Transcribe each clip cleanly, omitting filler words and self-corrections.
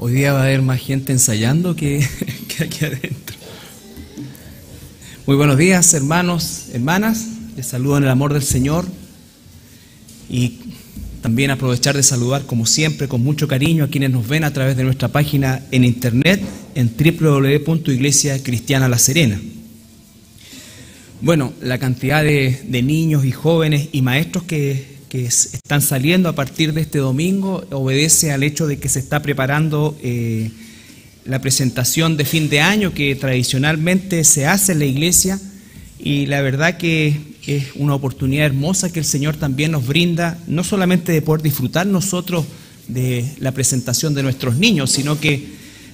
Hoy día va a haber más gente ensayando que aquí adentro. Muy buenos días, hermanos, hermanas. Les saludo en el amor del Señor. Y también aprovechar de saludar, como siempre, con mucho cariño a quienes nos ven a través de nuestra página en internet en www.Iglesia Cristiana La Serena. Bueno, la cantidad de niños y jóvenes y maestros que están saliendo a partir de este domingo obedece al hecho de que se está preparando la presentación de fin de año que tradicionalmente se hace en la iglesia, y la verdad que es una oportunidad hermosa que el Señor también nos brinda, no solamente de poder disfrutar nosotros de la presentación de nuestros niños, sino que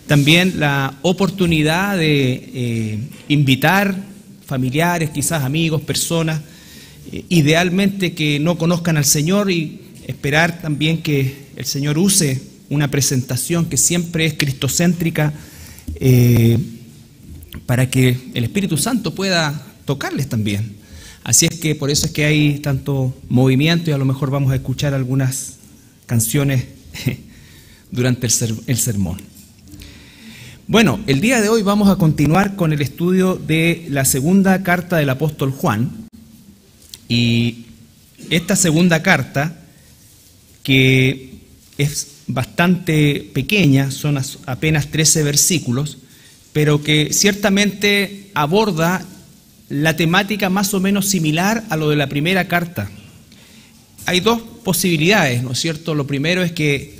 también la oportunidad de invitar familiares, quizás amigos, personas, idealmente que no conozcan al Señor, y esperar también que el Señor use una presentación que siempre es cristocéntrica para que el Espíritu Santo pueda tocarles también. Así es que por eso es que hay tanto movimiento, y a lo mejor vamos a escuchar algunas canciones durante el sermón. Bueno, el día de hoy vamos a continuar con el estudio de la segunda carta del apóstol Juan. Y esta segunda carta, que es bastante pequeña, son apenas 13 versículos, pero que ciertamente aborda la temática más o menos similar a lo de la primera carta. Hay dos posibilidades, ¿no es cierto? Lo primero es que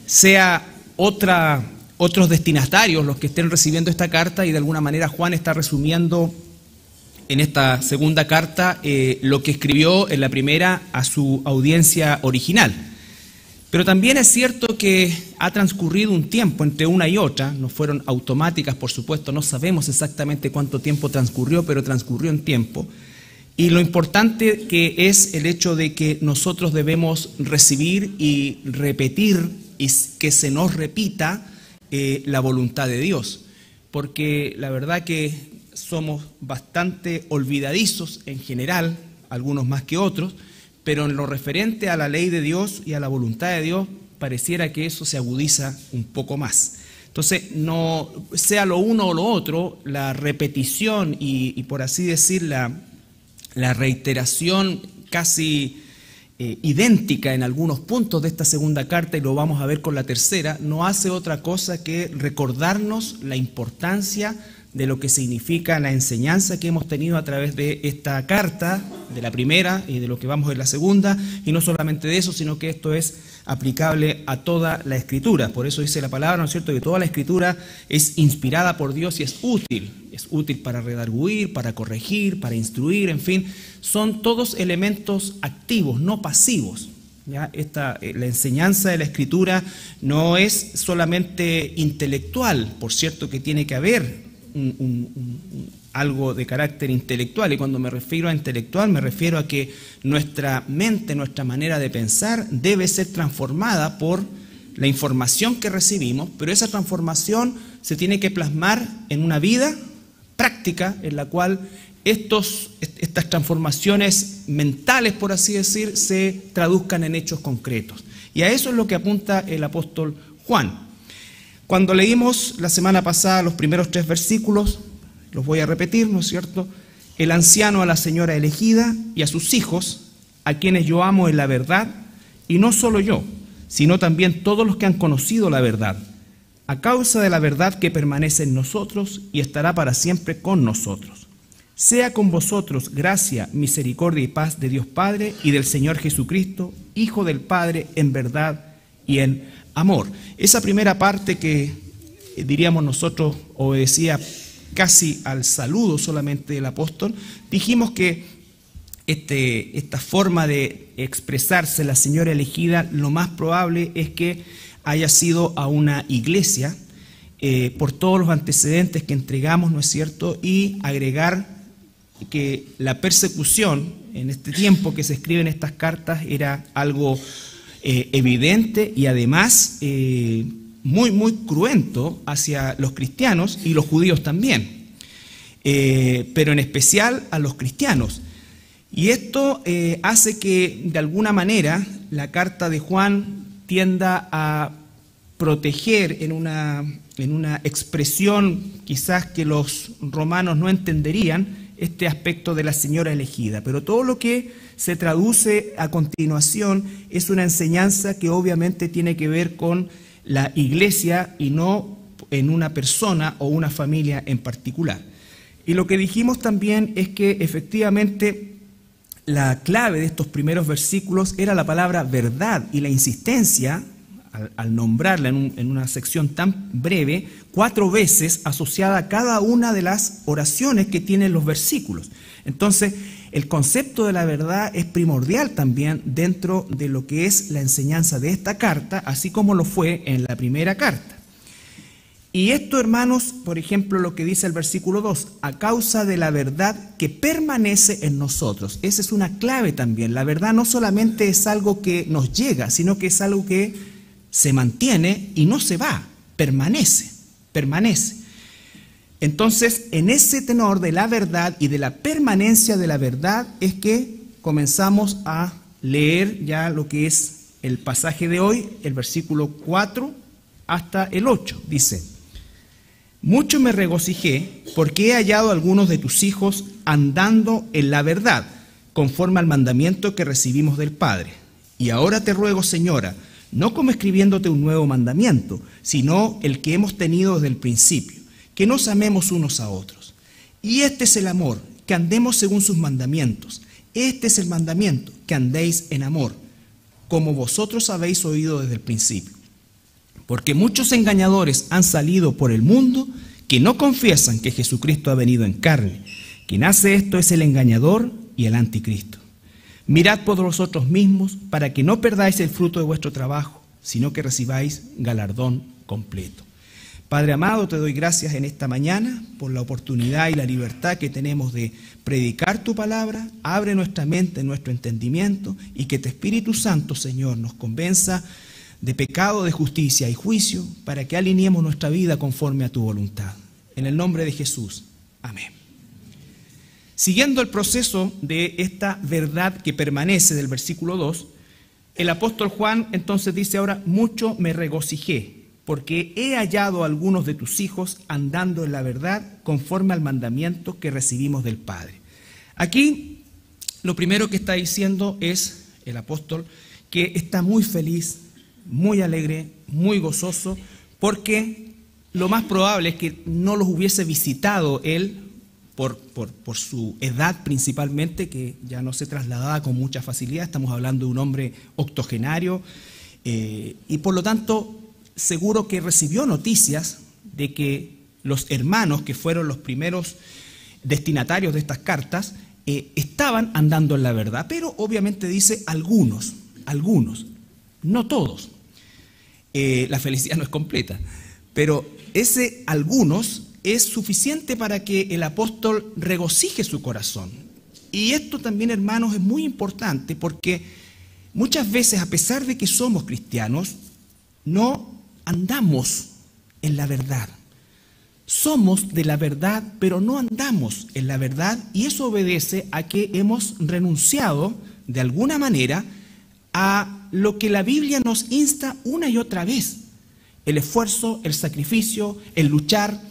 sea otros destinatarios los que estén recibiendo esta carta, y de alguna manera Juan está resumiendo en esta segunda carta lo que escribió en la primera a su audiencia original. Pero también es cierto que ha transcurrido un tiempo entre una y otra, no fueron automáticas, por supuesto, no sabemos exactamente cuánto tiempo transcurrió, pero transcurrió un tiempo. Y lo importante que es el hecho de que nosotros debemos recibir y repetir, y que se nos repita la voluntad de Dios, porque la verdad que somos bastante olvidadizos en general, algunos más que otros, pero en lo referente a la ley de Dios y a la voluntad de Dios, pareciera que eso se agudiza un poco más. Entonces, no sea lo uno o lo otro, la repetición y por así decir, la reiteración casi idéntica en algunos puntos de esta segunda carta, y lo vamos a ver con la tercera, no hace otra cosa que recordarnos la importancia de lo que significa la enseñanza que hemos tenido a través de esta carta, de la primera y de lo que vamos a ver la segunda, y no solamente de eso, sino que esto es aplicable a toda la Escritura. Por eso dice la palabra, ¿no es cierto?, que toda la Escritura es inspirada por Dios y es útil para redarguir, para corregir, para instruir, en fin, son todos elementos activos, no pasivos. ¿Ya? La enseñanza de la Escritura no es solamente intelectual, por cierto que tiene que haber algo de carácter intelectual, y cuando me refiero a intelectual me refiero a que nuestra mente, nuestra manera de pensar debe ser transformada por la información que recibimos, pero esa transformación se tiene que plasmar en una vida práctica en la cual estas transformaciones mentales, por así decir, se traduzcan en hechos concretos. Y a eso es lo que apunta el apóstol Juan. Cuando leímos la semana pasada los primeros 3 versículos, los voy a repetir, ¿no es cierto? El anciano a la señora elegida y a sus hijos, a quienes yo amo en la verdad, y no solo yo, sino también todos los que han conocido la verdad, a causa de la verdad que permanece en nosotros y estará para siempre con nosotros. Sea con vosotros gracia, misericordia y paz de Dios Padre y del Señor Jesucristo, Hijo del Padre, en verdad y en amor. Esa primera parte que diríamos nosotros obedecía casi al saludo solamente del apóstol, dijimos que esta forma de expresarse la señora elegida, lo más probable es que haya sido a una iglesia, por todos los antecedentes que entregamos, ¿no es cierto? Y agregar que la persecución en este tiempo que se escriben estas cartas era algo evidente y además muy cruento hacia los cristianos y los judíos también, pero en especial a los cristianos. Y esto hace que de alguna manera la carta de Juan tienda a proteger en una expresión quizás que los romanos no entenderían este aspecto de la señora elegida. Pero todo lo que se traduce a continuación es una enseñanza que obviamente tiene que ver con la iglesia y no en una persona o una familia en particular. Y lo que dijimos también es que efectivamente la clave de estos primeros versículos era la palabra verdad y la insistencia al nombrarla en una sección tan breve, 4 veces asociada a cada una de las oraciones que tienen los versículos. Entonces, el concepto de la verdad es primordial también dentro de lo que es la enseñanza de esta carta, así como lo fue en la primera carta. Y esto, hermanos, por ejemplo, lo que dice el versículo 2, a causa de la verdad que permanece en nosotros. Esa es una clave también. La verdad no solamente es algo que nos llega, sino que es algo que se mantiene y no se va, permanece. Entonces, en ese tenor de la verdad y de la permanencia de la verdad es que comenzamos a leer ya lo que es el pasaje de hoy, el versículo 4 hasta el 8. Dice: mucho me regocijé porque he hallado a algunos de tus hijos andando en la verdad, conforme al mandamiento que recibimos del Padre. Y ahora te ruego, Señora, no como escribiéndote un nuevo mandamiento, sino el que hemos tenido desde el principio, que nos amemos unos a otros. Y este es el amor, que andemos según sus mandamientos. Este es el mandamiento, que andéis en amor, como vosotros habéis oído desde el principio. Porque muchos engañadores han salido por el mundo que no confiesan que Jesucristo ha venido en carne. Quien hace esto es el engañador y el anticristo. Mirad por vosotros mismos para que no perdáis el fruto de vuestro trabajo, sino que recibáis galardón completo. Padre amado, te doy gracias en esta mañana por la oportunidad y la libertad que tenemos de predicar tu palabra. Abre nuestra mente, nuestro entendimiento, y que tu Espíritu Santo, Señor, nos convenza de pecado, de justicia y juicio, para que alineemos nuestra vida conforme a tu voluntad. En el nombre de Jesús. Amén. Siguiendo el proceso de esta verdad que permanece del versículo 2, el apóstol Juan entonces dice ahora: mucho me regocijé, porque he hallado a algunos de tus hijos andando en la verdad conforme al mandamiento que recibimos del Padre. Aquí lo primero que está diciendo es el apóstol que está muy feliz, muy alegre, muy gozoso, porque lo más probable es que no los hubiese visitado él por su edad principalmente, que ya no se trasladaba con mucha facilidad. Estamos hablando de un hombre octogenario, y por lo tanto seguro que recibió noticias de que los hermanos, que fueron los primeros destinatarios de estas cartas, estaban andando en la verdad. Pero obviamente dice algunos, no todos. La felicidad no es completa, pero ese algunos es suficiente para que el apóstol regocije su corazón. Y esto también, hermanos, es muy importante, porque muchas veces, a pesar de que somos cristianos, no andamos en la verdad. Somos de la verdad, pero no andamos en la verdad, y eso obedece a que hemos renunciado, de alguna manera, a lo que la Biblia nos insta una y otra vez: el esfuerzo, el sacrificio, el luchar.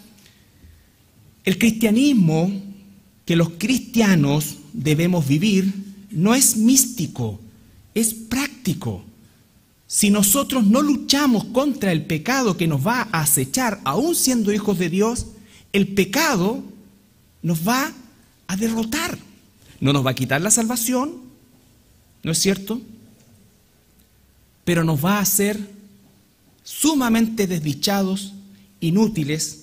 El cristianismo que los cristianos debemos vivir no es místico, es práctico. Si nosotros no luchamos contra el pecado que nos va a acechar, aún siendo hijos de Dios, el pecado nos va a derrotar. No nos va a quitar la salvación, ¿no es cierto? Pero nos va a hacer sumamente desdichados, inútiles,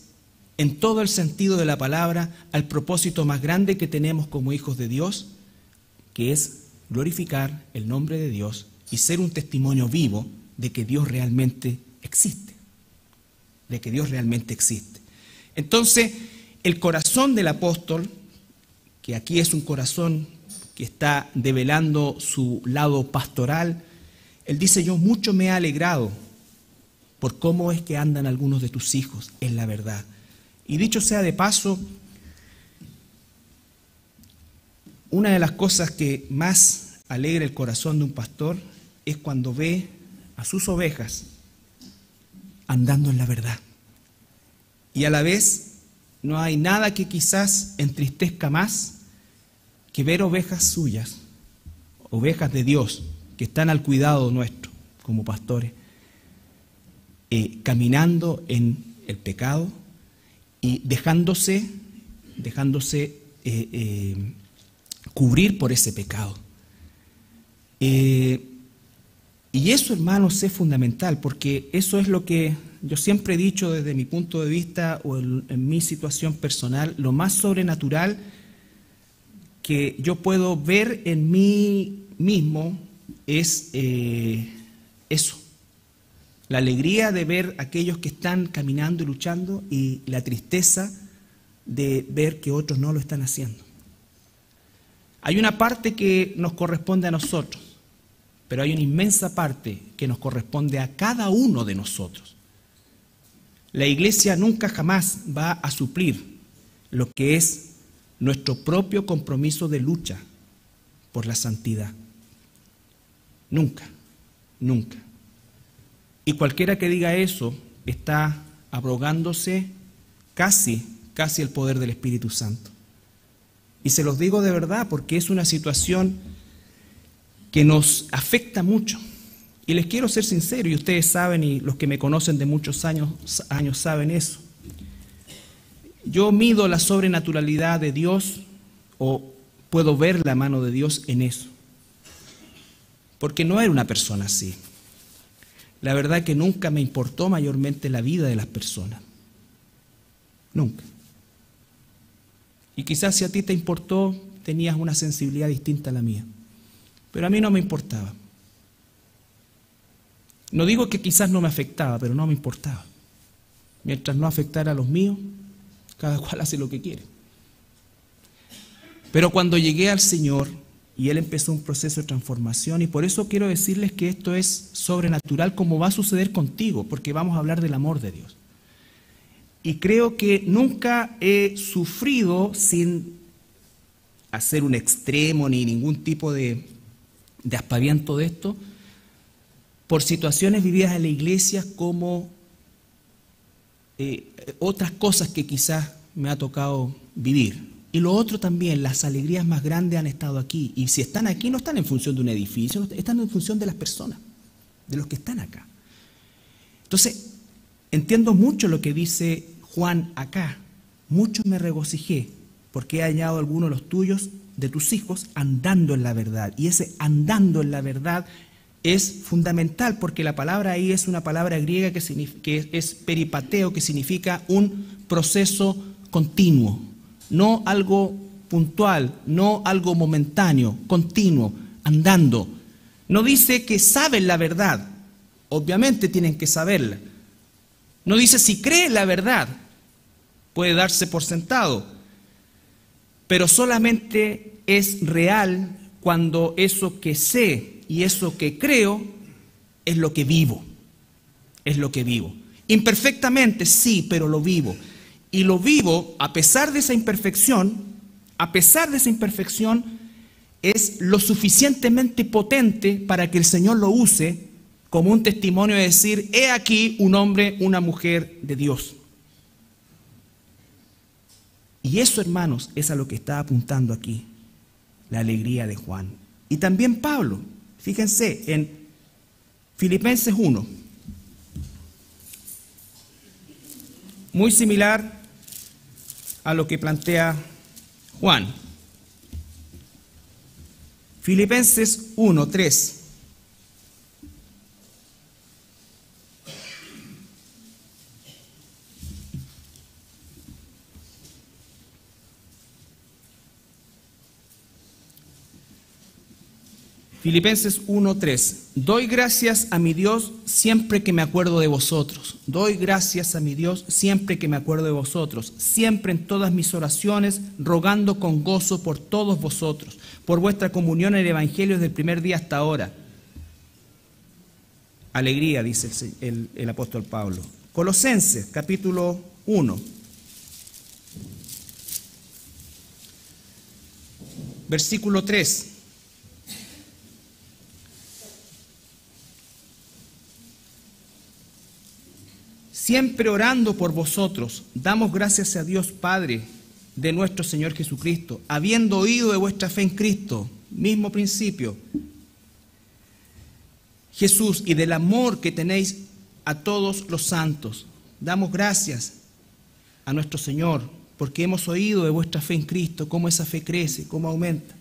en todo el sentido de la palabra, al propósito más grande que tenemos como hijos de Dios, que es glorificar el nombre de Dios y ser un testimonio vivo de que Dios realmente existe. De que Dios realmente existe. Entonces, el corazón del apóstol, que aquí es un corazón que está develando su lado pastoral, él dice: yo mucho me he alegrado por cómo es que andan algunos de tus hijos en la verdad. Y dicho sea de paso, una de las cosas que más alegra el corazón de un pastor es cuando ve a sus ovejas andando en la verdad. Y a la vez no hay nada que quizás entristezca más que ver ovejas suyas, ovejas de Dios, que están al cuidado nuestro como pastores, caminando en el pecado y dejándose cubrir por ese pecado. Y eso, hermanos, es fundamental, porque eso es lo que yo siempre he dicho desde mi punto de vista o en mi situación personal, lo más sobrenatural que yo puedo ver en mí mismo es eso. La alegría de ver a aquellos que están caminando y luchando y la tristeza de ver que otros no lo están haciendo. Hay una parte que nos corresponde a nosotros, pero hay una inmensa parte que nos corresponde a cada uno de nosotros. La iglesia nunca jamás va a suplir lo que es nuestro propio compromiso de lucha por la santidad. Nunca, nunca. Y cualquiera que diga eso está abrogándose casi el poder del Espíritu Santo. Y se los digo de verdad porque es una situación que nos afecta mucho. Y les quiero ser sincero, y ustedes saben, y los que me conocen de muchos años saben eso. Yo mido la sobrenaturalidad de Dios, o puedo ver la mano de Dios en eso. Porque no era una persona así. La verdad que nunca me importó mayormente la vida de las personas. Nunca. Y quizás si a ti te importó, tenías una sensibilidad distinta a la mía. Pero a mí no me importaba. No digo que quizás no me afectaba, pero no me importaba. Mientras no afectara a los míos, cada cual hace lo que quiere. Pero cuando llegué al Señor, y Él empezó un proceso de transformación, y por eso quiero decirles que esto es sobrenatural, como va a suceder contigo, porque vamos a hablar del amor de Dios. Y creo que nunca he sufrido, sin hacer un extremo ni ningún tipo de aspaviento de esto, por situaciones vividas en la iglesia como otras cosas que quizás me ha tocado vivir. Y lo otro también, las alegrías más grandes han estado aquí. Y si están aquí, no están en función de un edificio, están en función de las personas, de los que están acá. Entonces, entiendo mucho lo que dice Juan acá. Mucho me regocijé, porque he hallado a algunos de los tuyos, de tus hijos, andando en la verdad. Y ese andando en la verdad es fundamental, porque la palabra ahí es una palabra griega que es peripateo, que significa un proceso continuo. No algo puntual, no algo momentáneo, continuo, andando. No dice que saben la verdad, obviamente tienen que saberla. No dice si creen la verdad, puede darse por sentado, pero solamente es real cuando eso que sé y eso que creo es lo que vivo, es lo que vivo. Imperfectamente sí, pero lo vivo. Y lo vivo a pesar de esa imperfección, es lo suficientemente potente para que el Señor lo use como un testimonio de decir, he aquí un hombre, una mujer de Dios. Y eso, hermanos, es a lo que está apuntando aquí, la alegría de Juan. Y también Pablo, fíjense, en Filipenses 1, muy similar a lo que plantea Juan. Filipenses 1, 3. Filipenses 1:3. Doy gracias a mi Dios siempre que me acuerdo de vosotros. Doy gracias a mi Dios siempre que me acuerdo de vosotros. Siempre en todas mis oraciones, rogando con gozo por todos vosotros, por vuestra comunión en el Evangelio desde el primer día hasta ahora. Alegría, dice el apóstol Pablo. Colosenses, capítulo 1. Versículo 3. siempre orando por vosotros, damos gracias a Dios Padre de nuestro Señor Jesucristo, habiendo oído de vuestra fe en Cristo, mismo principio, Jesús, y del amor que tenéis a todos los santos. Damos gracias a nuestro Señor, porque hemos oído de vuestra fe en Cristo, cómo esa fe crece, cómo aumenta.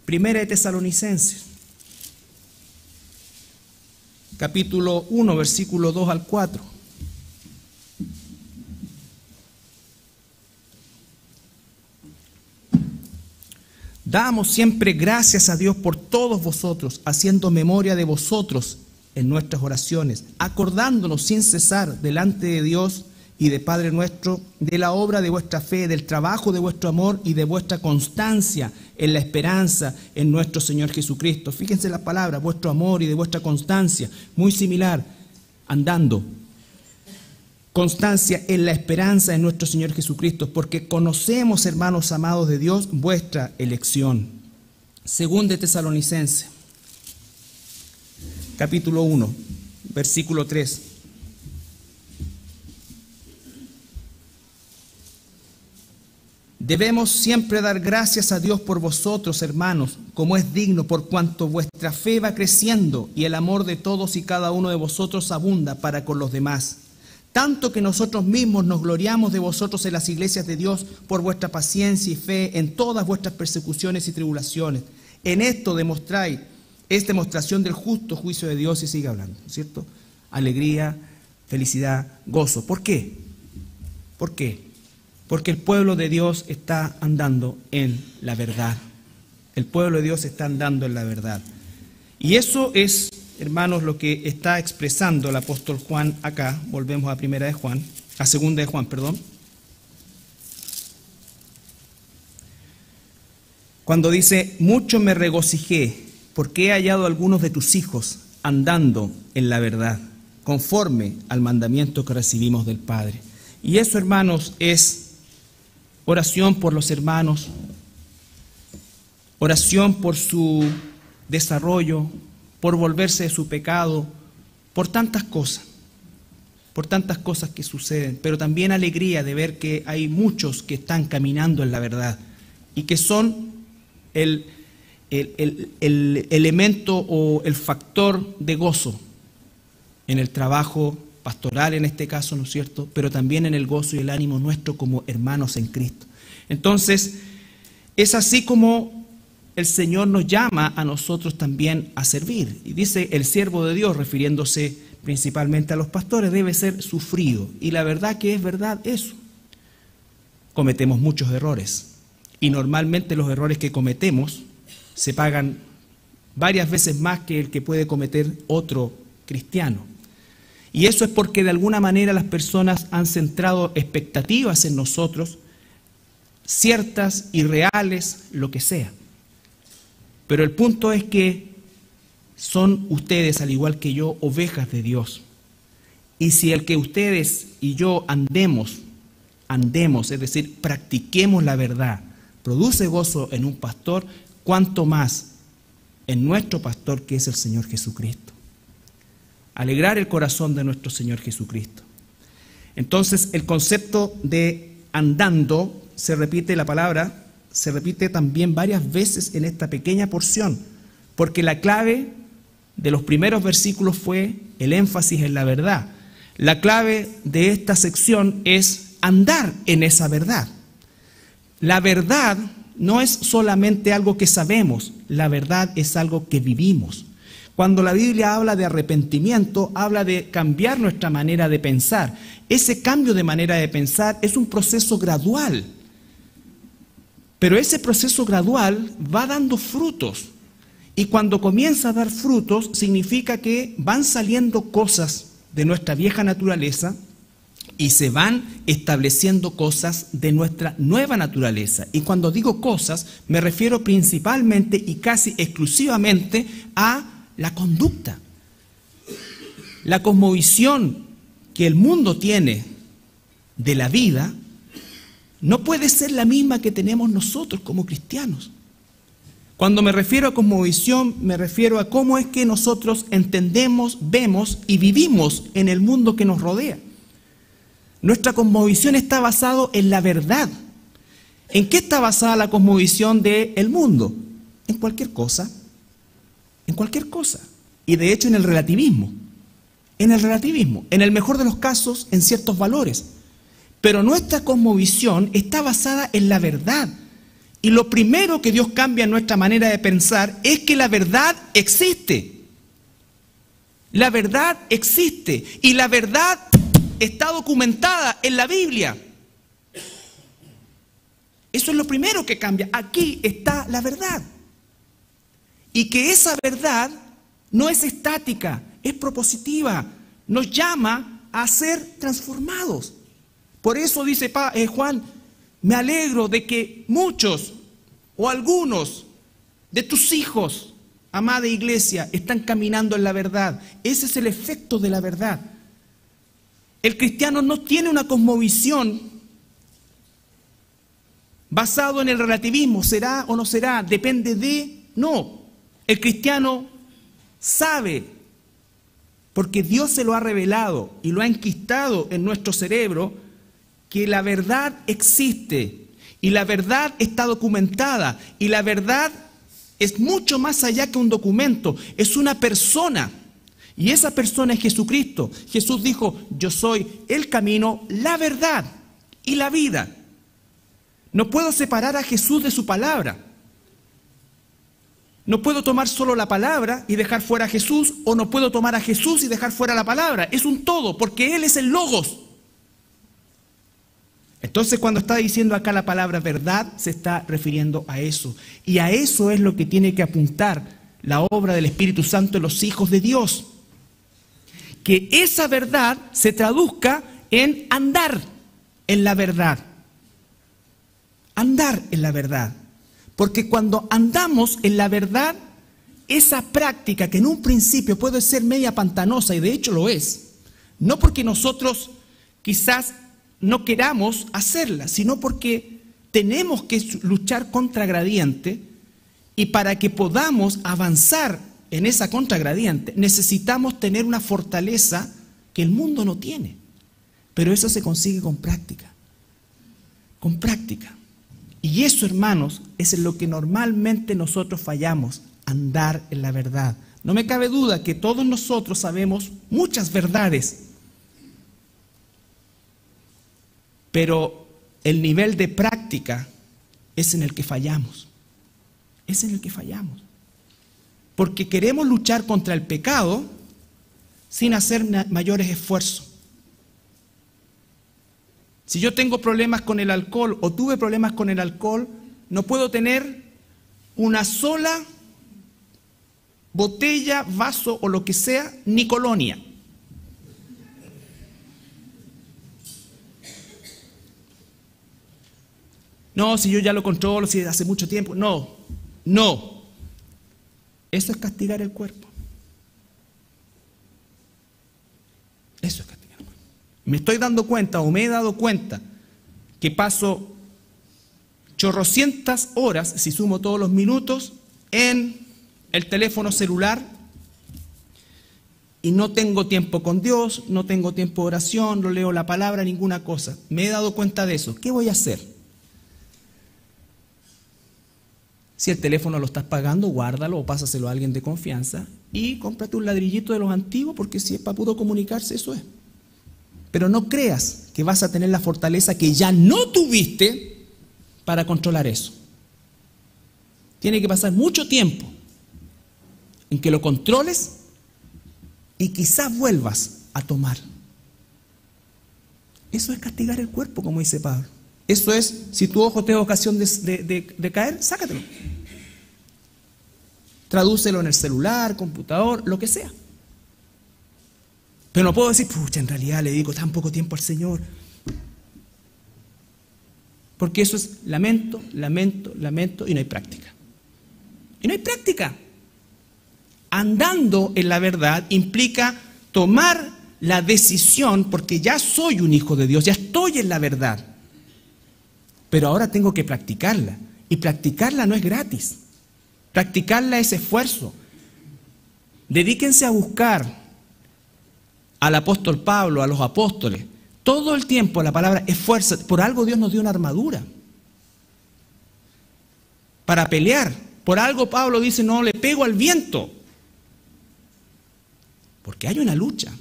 Primera de Tesalonicenses, capítulo 1, versículo 2 al 4. Damos siempre gracias a Dios por todos vosotros, haciendo memoria de vosotros en nuestras oraciones, acordándonos sin cesar delante de Dios y de Padre nuestro, de la obra de vuestra fe, del trabajo de vuestro amor y de vuestra constancia en la esperanza en nuestro Señor Jesucristo. Fíjense la palabra, vuestro amor y de vuestra constancia, muy similar, andando. Constancia en la esperanza en nuestro Señor Jesucristo, porque conocemos, hermanos amados de Dios, vuestra elección. Según de Tesalonicenses, capítulo 1, versículo 3. Debemos siempre dar gracias a Dios por vosotros, hermanos, como es digno, por cuanto vuestra fe va creciendo y el amor de todos y cada uno de vosotros abunda para con los demás. Tanto que nosotros mismos nos gloriamos de vosotros en las iglesias de Dios por vuestra paciencia y fe en todas vuestras persecuciones y tribulaciones. En esto demostráis, es demostración del justo juicio de Dios, y sigue hablando, ¿cierto? Alegría, felicidad, gozo. ¿Por qué? ¿Por qué? Porque el pueblo de Dios está andando en la verdad. El pueblo de Dios está andando en la verdad. Y eso es, hermanos, lo que está expresando el apóstol Juan acá. Volvemos a segunda de Juan, perdón. Cuando dice, mucho me regocijé, porque he hallado a algunos de tus hijos andando en la verdad, conforme al mandamiento que recibimos del Padre. Y eso, hermanos, es oración por los hermanos, oración por su desarrollo, por volverse de su pecado, por tantas cosas que suceden, pero también alegría de ver que hay muchos que están caminando en la verdad y que son el elemento o el factor de gozo en el trabajo pastoral, en este caso, ¿no es cierto?, pero también en el gozo y el ánimo nuestro como hermanos en Cristo. Entonces, es así como el Señor nos llama a nosotros también a servir. Y dice, el siervo de Dios, refiriéndose principalmente a los pastores, debe ser sufrido. Y la verdad que es verdad eso. Cometemos muchos errores. Y normalmente los errores que cometemos se pagan varias veces más que el que puede cometer otro cristiano. Y eso es porque de alguna manera las personas han centrado expectativas en nosotros, ciertas, irreales, lo que sea. Pero el punto es que son ustedes, al igual que yo, ovejas de Dios. Y si el que ustedes y yo andemos, es decir, practiquemos la verdad, produce gozo en un pastor, cuanto más en nuestro pastor, que es el Señor Jesucristo. Alegrar el corazón de nuestro Señor Jesucristo. Entonces, el concepto de andando se repite, la palabra se repite también varias veces en esta pequeña porción, porque la clave de los primeros versículos fue el énfasis en la verdad. La clave de esta sección es andar en esa verdad. La verdad no es solamente algo que sabemos, la verdad es algo que vivimos. Cuando la Biblia habla de arrepentimiento, habla de cambiar nuestra manera de pensar. Ese cambio de manera de pensar es un proceso gradual. Pero ese proceso gradual va dando frutos. Y cuando comienza a dar frutos, significa que van saliendo cosas de nuestra vieja naturaleza y se van estableciendo cosas de nuestra nueva naturaleza. Y cuando digo cosas, me refiero principalmente y casi exclusivamente a la conducta. La cosmovisión que el mundo tiene de la vida no puede ser la misma que tenemos nosotros como cristianos. Cuando me refiero a cosmovisión, me refiero a cómo es que nosotros entendemos, vemos y vivimos en el mundo que nos rodea. Nuestra cosmovisión está basada en la verdad. ¿En qué está basada la cosmovisión del mundo? En cualquier cosa. En cualquier cosa. Y de hecho en el relativismo. En el relativismo. En el mejor de los casos, en ciertos valores. Pero nuestra cosmovisión está basada en la verdad. Y lo primero que Dios cambia en nuestra manera de pensar es que la verdad existe. La verdad existe. Y la verdad está documentada en la Biblia. Eso es lo primero que cambia. Aquí está la verdad. Y que esa verdad no es estática, es propositiva. Nos llama a ser transformados. Por eso dice Juan, me alegro de que muchos o algunos de tus hijos, amada iglesia, están caminando en la verdad. Ese es el efecto de la verdad. El cristiano no tiene una cosmovisión basado en el relativismo, será o no será, depende de... No, el cristiano sabe, porque Dios se lo ha revelado y lo ha enquistado en nuestro cerebro, que la verdad existe y la verdad está documentada y la verdad es mucho más allá que un documento, es una persona. Y esa persona es Jesucristo. Jesús dijo, yo soy el camino, la verdad y la vida. No puedo separar a Jesús de su palabra. No puedo tomar solo la palabra y dejar fuera a Jesús, o no puedo tomar a Jesús y dejar fuera la palabra. Es un todo, porque Él es el Logos. Entonces, cuando está diciendo acá la palabra verdad, se está refiriendo a eso. Y a eso es lo que tiene que apuntar la obra del Espíritu Santo en los hijos de Dios. Que esa verdad se traduzca en andar en la verdad. Andar en la verdad. Porque cuando andamos en la verdad, esa práctica que en un principio puede ser media pantanosa, y de hecho lo es, no porque nosotros quizás no queramos hacerla, sino porque tenemos que luchar contra gradiente, y para que podamos avanzar en esa contragradiente, necesitamos tener una fortaleza que el mundo no tiene. Pero eso se consigue con práctica. Con práctica. Y eso, hermanos, es en lo que normalmente nosotros fallamos, andar en la verdad. No me cabe duda que todos nosotros sabemos muchas verdades, pero el nivel de práctica es en el que fallamos. Es en el que fallamos. Porque queremos luchar contra el pecado sin hacer mayores esfuerzos. Si yo tengo problemas con el alcohol o tuve problemas con el alcohol, no puedo tener una sola botella, vaso o lo que sea, ni colonia. No, si yo ya lo controlo, si hace mucho tiempo. No, no. Eso es castigar el cuerpo. Eso es castigar el cuerpo. Me estoy dando cuenta o me he dado cuenta que paso chorrocientas horas, si sumo todos los minutos, en el teléfono celular y no tengo tiempo con Dios, no tengo tiempo de oración, no leo la palabra, ninguna cosa. Me he dado cuenta de eso. ¿Qué voy a hacer? Si el teléfono lo estás pagando, guárdalo o pásaselo a alguien de confianza y cómprate un ladrillito de los antiguos, porque si es para puro comunicarse, eso es. Pero no creas que vas a tener la fortaleza que ya no tuviste para controlar eso. Tiene que pasar mucho tiempo en que lo controles y quizás vuelvas a tomar. Eso es castigar el cuerpo, como dice Pablo. Eso es, si tu ojo te da ocasión de caer, sácatelo. Tradúcelo en el celular, computador, lo que sea. Pero no puedo decir, pucha, en realidad le dedico tan poco tiempo al Señor. Porque eso es lamento, lamento, lamento y no hay práctica. Y no hay práctica. Andando en la verdad implica tomar la decisión, porque ya soy un hijo de Dios, ya estoy en la verdad. Pero ahora tengo que practicarla. Y practicarla no es gratis. Practicarla es esfuerzo. Dedíquense a buscar al apóstol Pablo, a los apóstoles. Todo el tiempo la palabra es fuerza. Por algo Dios nos dio una armadura para pelear. Por algo Pablo dice, no le pego al viento. Porque hay una lucha.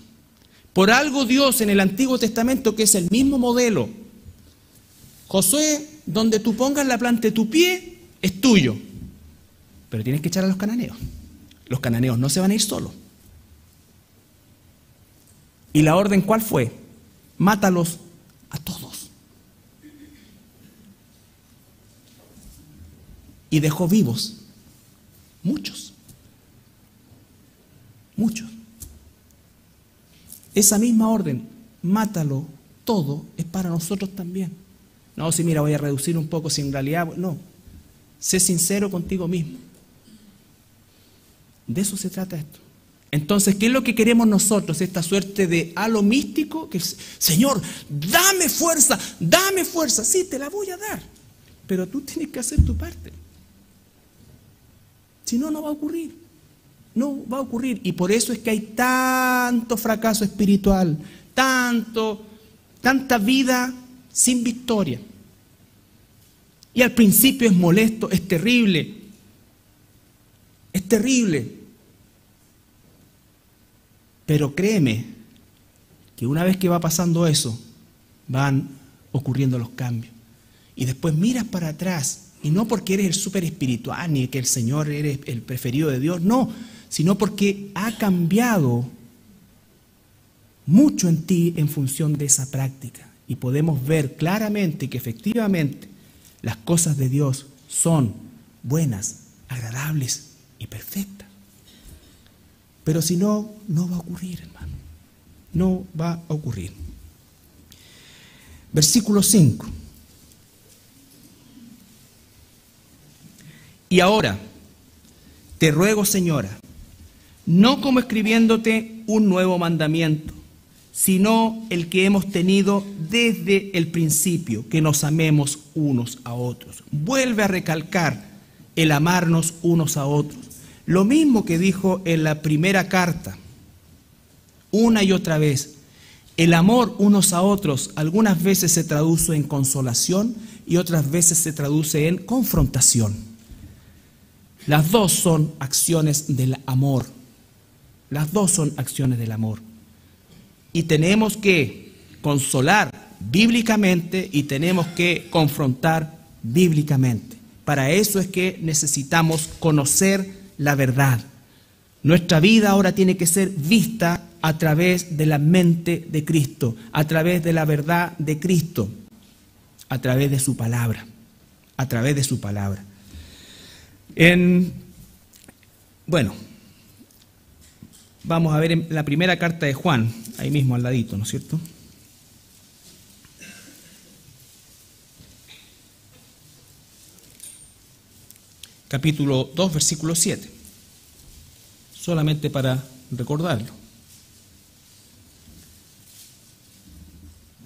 Por algo Dios en el Antiguo Testamento, que es el mismo modelo, Josué, donde tú pongas la planta de tu pie, es tuyo. Pero tienes que echar a los cananeos. Los cananeos no se van a ir solos. ¿Y la orden cuál fue? Mátalos a todos. Y dejó vivos muchos. Muchos. Esa misma orden, mátalo todo, es para nosotros también. No, si mira, voy a reducir un poco, si en realidad, no. Sé sincero contigo mismo. De eso se trata esto. Entonces, ¿qué es lo que queremos nosotros? Esta suerte de halo místico, que Señor, dame fuerza, dame fuerza. Sí, te la voy a dar, pero tú tienes que hacer tu parte. Si no, no va a ocurrir. No va a ocurrir. Y por eso es que hay tanto fracaso espiritual, tanta vida sin victoria. Y al principio es molesto, es terrible. Es terrible. Pero créeme que una vez que va pasando eso, van ocurriendo los cambios. Y después miras para atrás, y no porque eres el súper espiritual, ni que el Señor eres el preferido de Dios, no, sino porque ha cambiado mucho en ti en función de esa práctica. Y podemos ver claramente que efectivamente las cosas de Dios son buenas, agradables y perfectas. Pero si no, no va a ocurrir, hermano. No va a ocurrir. Versículo 5. Y ahora, te ruego, Señora, no como escribiéndote un nuevo mandamiento, sino el que hemos tenido desde el principio, que nos amemos unos a otros. Vuelve a recalcar el amarnos unos a otros. Lo mismo que dijo en la primera carta, una y otra vez. El amor unos a otros algunas veces se traduce en consolación y otras veces se traduce en confrontación. Las dos son acciones del amor. Las dos son acciones del amor. Y tenemos que consolar bíblicamente y tenemos que confrontar bíblicamente. Para eso es que necesitamos conocer la verdad. Nuestra vida ahora tiene que ser vista a través de la mente de Cristo, a través de la verdad de Cristo, a través de su palabra, a través de su palabra. Bueno, vamos a ver en la primera carta de Juan, ahí mismo al ladito, ¿no es cierto? Capítulo 2, versículo 7. Solamente para recordarlo.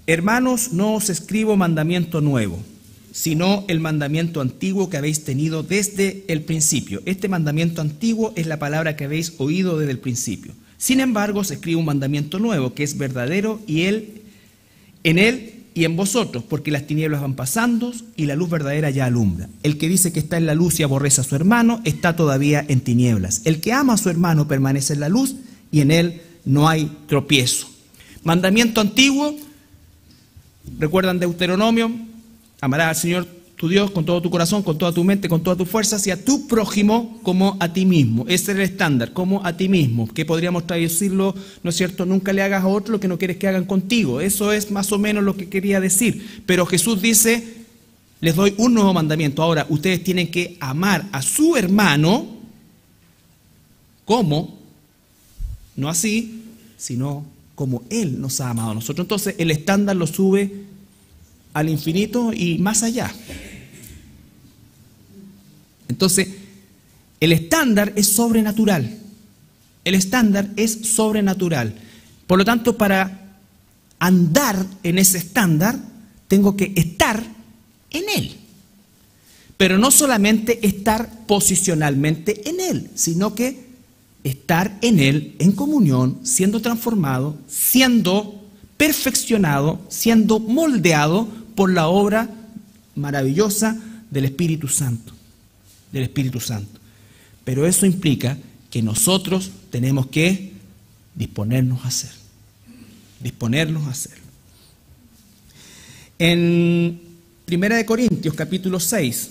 Hermanos, no os escribo mandamiento nuevo, sino el mandamiento antiguo que habéis tenido desde el principio. Este mandamiento antiguo es la palabra que habéis oído desde el principio. Sin embargo, os escribo un mandamiento nuevo, que es verdadero, y en él y en vosotros, porque las tinieblas van pasando y la luz verdadera ya alumbra. El que dice que está en la luz y aborrece a su hermano, está todavía en tinieblas. El que ama a su hermano permanece en la luz y en él no hay tropiezo. Mandamiento antiguo, recuerdan Deuteronomio, amarás al Señor tu Dios con todo tu corazón, con toda tu mente, con todas tus fuerzas, y a tu prójimo como a ti mismo. Ese es el estándar, como a ti mismo, que podríamos traducirlo, ¿no es cierto? Nunca le hagas a otro lo que no quieres que hagan contigo. Eso es más o menos lo que quería decir. Pero Jesús dice, les doy un nuevo mandamiento. Ahora, ustedes tienen que amar a su hermano como, no así, sino como Él nos ha amado a nosotros. Entonces, el estándar lo sube al infinito y más allá. Entonces, el estándar es sobrenatural. El estándar es sobrenatural. Por lo tanto, para andar en ese estándar, tengo que estar en él. Pero no solamente estar posicionalmente en él, sino que estar en él, en comunión, siendo transformado, siendo perfeccionado, siendo moldeado por la obra maravillosa del Espíritu Santo. Del Espíritu Santo. Pero eso implica que nosotros tenemos que disponernos a hacer. Disponernos a hacer. En 1 Corintios capítulo 6,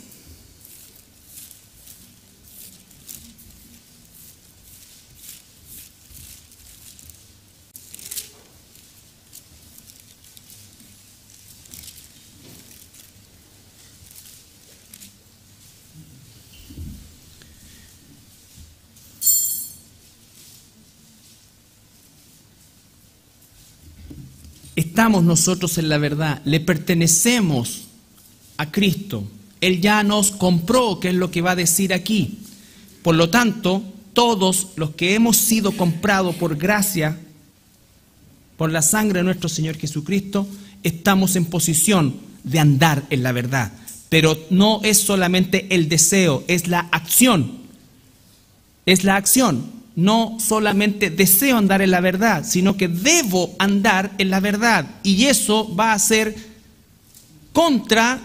estamos nosotros en la verdad, le pertenecemos a Cristo. Él ya nos compró, que es lo que va a decir aquí. Por lo tanto, todos los que hemos sido comprados por gracia, por la sangre de nuestro Señor Jesucristo, estamos en posición de andar en la verdad. Pero no es solamente el deseo, es la acción. Es la acción. No solamente deseo andar en la verdad, sino que debo andar en la verdad. Y eso va a ser contra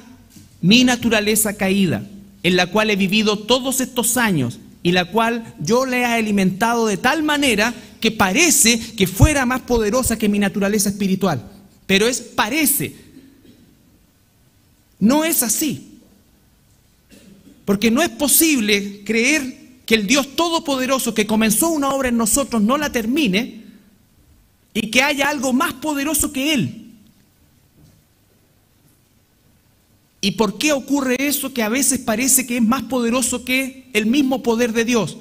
mi naturaleza caída, en la cual he vivido todos estos años y la cual yo le he alimentado de tal manera que parece que fuera más poderosa que mi naturaleza espiritual. Pero parece. No es así. Porque no es posible creer que el Dios Todopoderoso que comenzó una obra en nosotros no la termine y que haya algo más poderoso que Él. ¿Y por qué ocurre eso que a veces parece que es más poderoso que el mismo poder de Dios?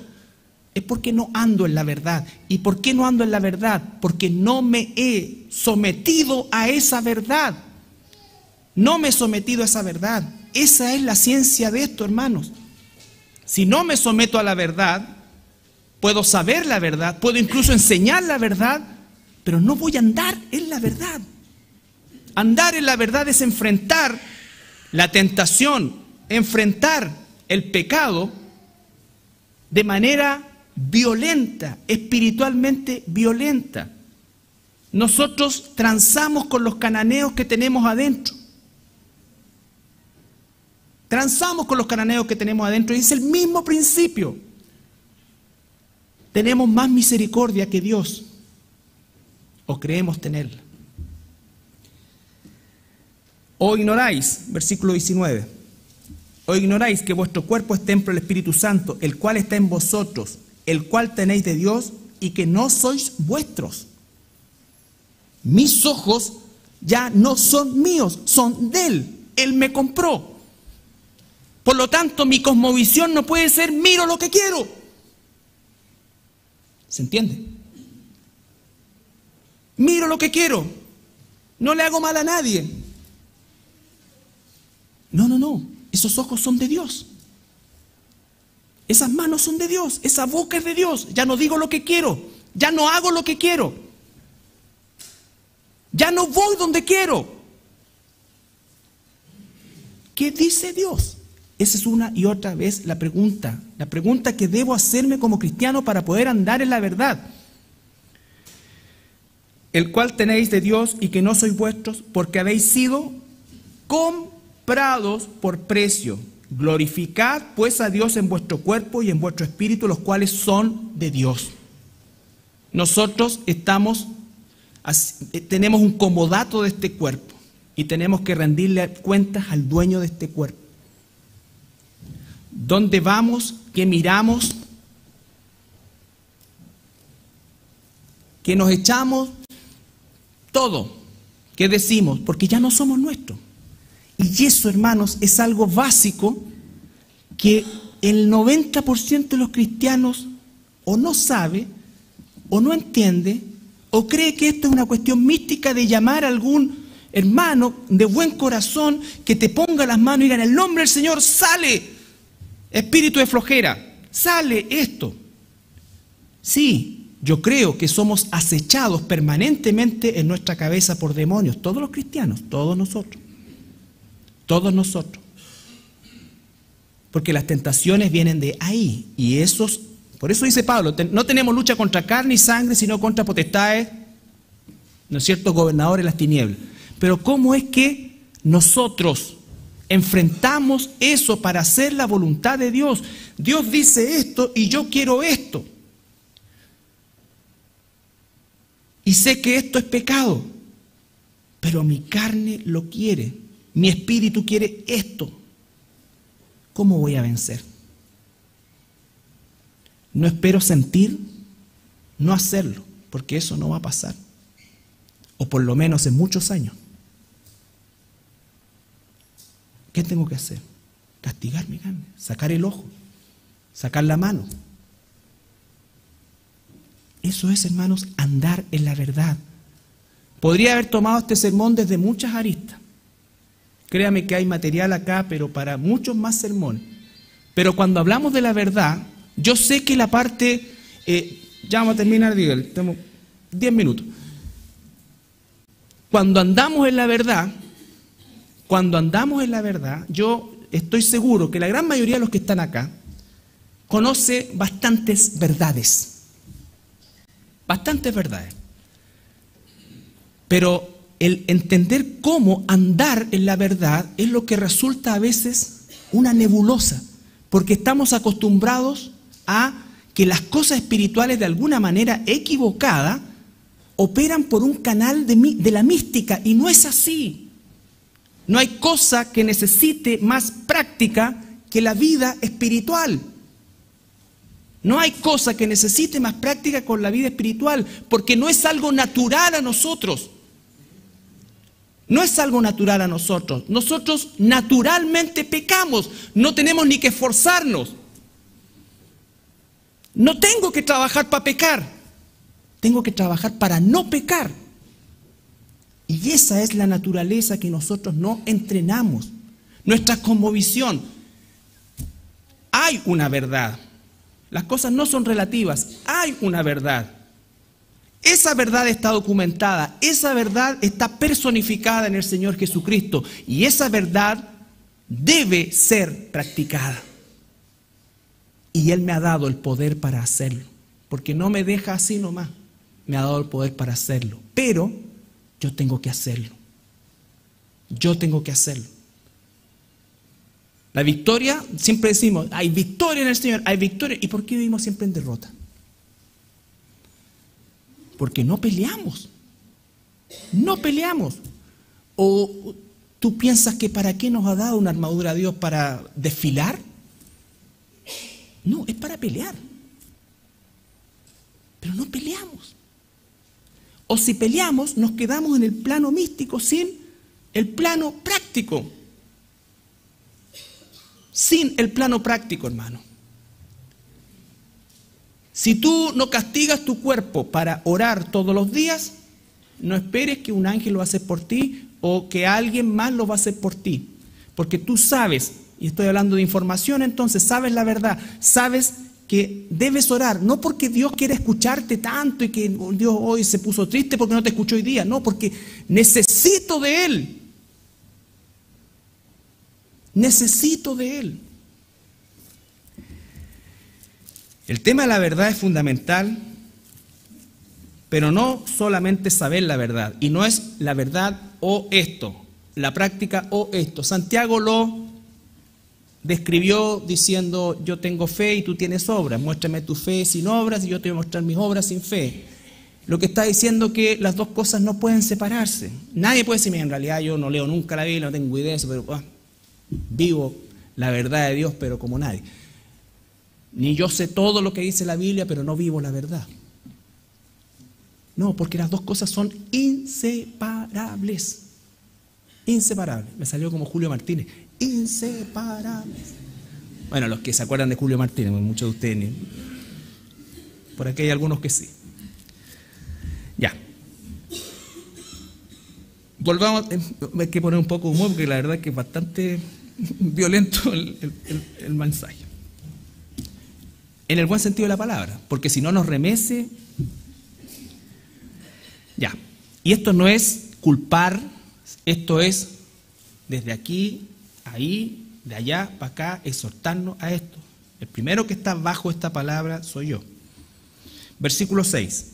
Es porque no ando en la verdad. ¿Y por qué no ando en la verdad? Porque no me he sometido a esa verdad. No me he sometido a esa verdad. Esa es la ciencia de esto, hermanos. Si no me someto a la verdad, puedo saber la verdad, puedo incluso enseñar la verdad, pero no voy a andar en la verdad. Andar en la verdad es enfrentar la tentación, enfrentar el pecado de manera violenta, espiritualmente violenta. Nosotros transamos con los cananeos que tenemos adentro. Transamos con los cananeos que tenemos adentro y es el mismo principio. ¿Tenemos más misericordia que Dios? ¿O creemos tenerla? ¿O ignoráis? Versículo 19. ¿O ignoráis que vuestro cuerpo es templo del Espíritu Santo, el cual está en vosotros, el cual tenéis de Dios y que no sois vuestros? Mis ojos ya no son míos, son de Él. Él me compró. Por lo tanto, mi cosmovisión no puede ser miro lo que quiero. ¿Se entiende? Miro lo que quiero. No le hago mal a nadie. No. Esos ojos son de Dios. Esas manos son de Dios. Esa boca es de Dios. Ya no digo lo que quiero. Ya no hago lo que quiero. Ya no voy donde quiero. ¿Qué dice Dios? Esa es una y otra vez la pregunta que debo hacerme como cristiano para poder andar en la verdad. El cual tenéis de Dios y que no sois vuestros, porque habéis sido comprados por precio. Glorificad pues a Dios en vuestro cuerpo y en vuestro espíritu, los cuales son de Dios. Nosotros tenemos un comodato de este cuerpo y tenemos que rendirle cuentas al dueño de este cuerpo. ¿Dónde vamos? ¿Qué miramos? ¿Qué nos echamos? Todo. ¿Qué decimos? Porque ya no somos nuestros. Y eso, hermanos, es algo básico que el 90% de los cristianos o no sabe, o no entiende, o cree que esto es una cuestión mística de llamar a algún hermano de buen corazón que te ponga las manos y diga: en el nombre del Señor, sale espíritu de flojera, sale esto. Sí, yo creo que somos acechados permanentemente en nuestra cabeza por demonios, todos los cristianos, todos nosotros. Porque las tentaciones vienen de ahí, y por eso dice Pablo, no tenemos lucha contra carne y sangre, sino contra potestades, ¿no es cierto?, gobernador en las tinieblas. Pero ¿cómo es que nosotros enfrentamos eso para hacer la voluntad de Dios? Dios dice esto y yo quiero esto. Y sé que esto es pecado, pero mi carne lo quiere, mi espíritu quiere esto. ¿Cómo voy a vencer? No espero sentir, no hacerlo, porque eso no va a pasar. O por lo menos en muchos años. ¿Qué tengo que hacer? Castigar mi carne, sacar el ojo, sacar la mano. Eso es, hermanos, andar en la verdad. Podría haber tomado este sermón desde muchas aristas. Créame que hay material acá, pero para muchos más sermones. Pero cuando hablamos de la verdad, yo sé que la parte... ya vamos a terminar, dígale, tenemos 10 minutos. Cuando andamos en la verdad, yo estoy seguro que la gran mayoría de los que están acá conoce bastantes verdades. Bastantes verdades. Pero el entender cómo andar en la verdad es lo que resulta a veces una nebulosa, porque estamos acostumbrados a que las cosas espirituales de alguna manera equivocada operan por un canal de la mística, y no es así. No hay cosa que necesite más práctica que la vida espiritual. No hay cosa que necesite más práctica con la vida espiritual, porque no es algo natural a nosotros. No es algo natural a nosotros. Nosotros naturalmente pecamos, no tenemos ni que esforzarnos. No tengo que trabajar para pecar, tengo que trabajar para no pecar. Y esa es la naturaleza que nosotros no entrenamos. Nuestra cosmovisión. Hay una verdad. Las cosas no son relativas, hay una verdad. Esa verdad está documentada, esa verdad está personificada en el Señor Jesucristo, y esa verdad debe ser practicada. Y Él me ha dado el poder para hacerlo, porque no me deja así nomás, me ha dado el poder para hacerlo, pero yo tengo que hacerlo. Yo tengo que hacerlo. La victoria, siempre decimos, hay victoria en el Señor, hay victoria. ¿Y por qué vivimos siempre en derrota? Porque no peleamos. No peleamos. ¿O tú piensas que para qué nos ha dado una armadura Dios? ¿Para desfilar? No, es para pelear. Pero no peleamos. O si peleamos, nos quedamos en el plano místico sin el plano práctico. Sin el plano práctico, hermano. Si tú no castigas tu cuerpo para orar todos los días, no esperes que un ángel lo va a hacer por ti o que alguien más lo va a hacer por ti. Porque tú sabes, y estoy hablando de información, entonces sabes la verdad, sabes que debes orar, no porque Dios quiere escucharte tanto y que Dios hoy se puso triste porque no te escuchó hoy día, no, porque necesito de Él. Necesito de Él. El tema de la verdad es fundamental, pero no solamente saber la verdad, y no es la verdad o esto, la práctica o esto. Santiago lo describió diciendo: yo tengo fe y tú tienes obras, muéstrame tu fe sin obras y yo te voy a mostrar mis obras sin fe. Lo que está diciendo que las dos cosas no pueden separarse. Nadie puede decir: en realidad yo no leo nunca la Biblia, no tengo idea de eso, pero vivo la verdad de Dios, pero como nadie. Ni yo sé todo lo que dice la Biblia, pero no vivo la verdad. No, porque las dos cosas son inseparables. Inseparables. Me salió como Julio Martínez. Inseparables. Bueno, los que se acuerdan de Julio Martínez, muchos de ustedes. Por aquí hay algunos que sí. Ya. Volvamos, hay que poner un poco de humor, porque la verdad es que es bastante violento el mensaje. En el buen sentido de la palabra, porque si no nos remece. Ya. Y esto no es culpar, esto es desde aquí, ahí, de allá, para acá, exhortarnos a esto. El primero que está bajo esta palabra soy yo. Versículo 6.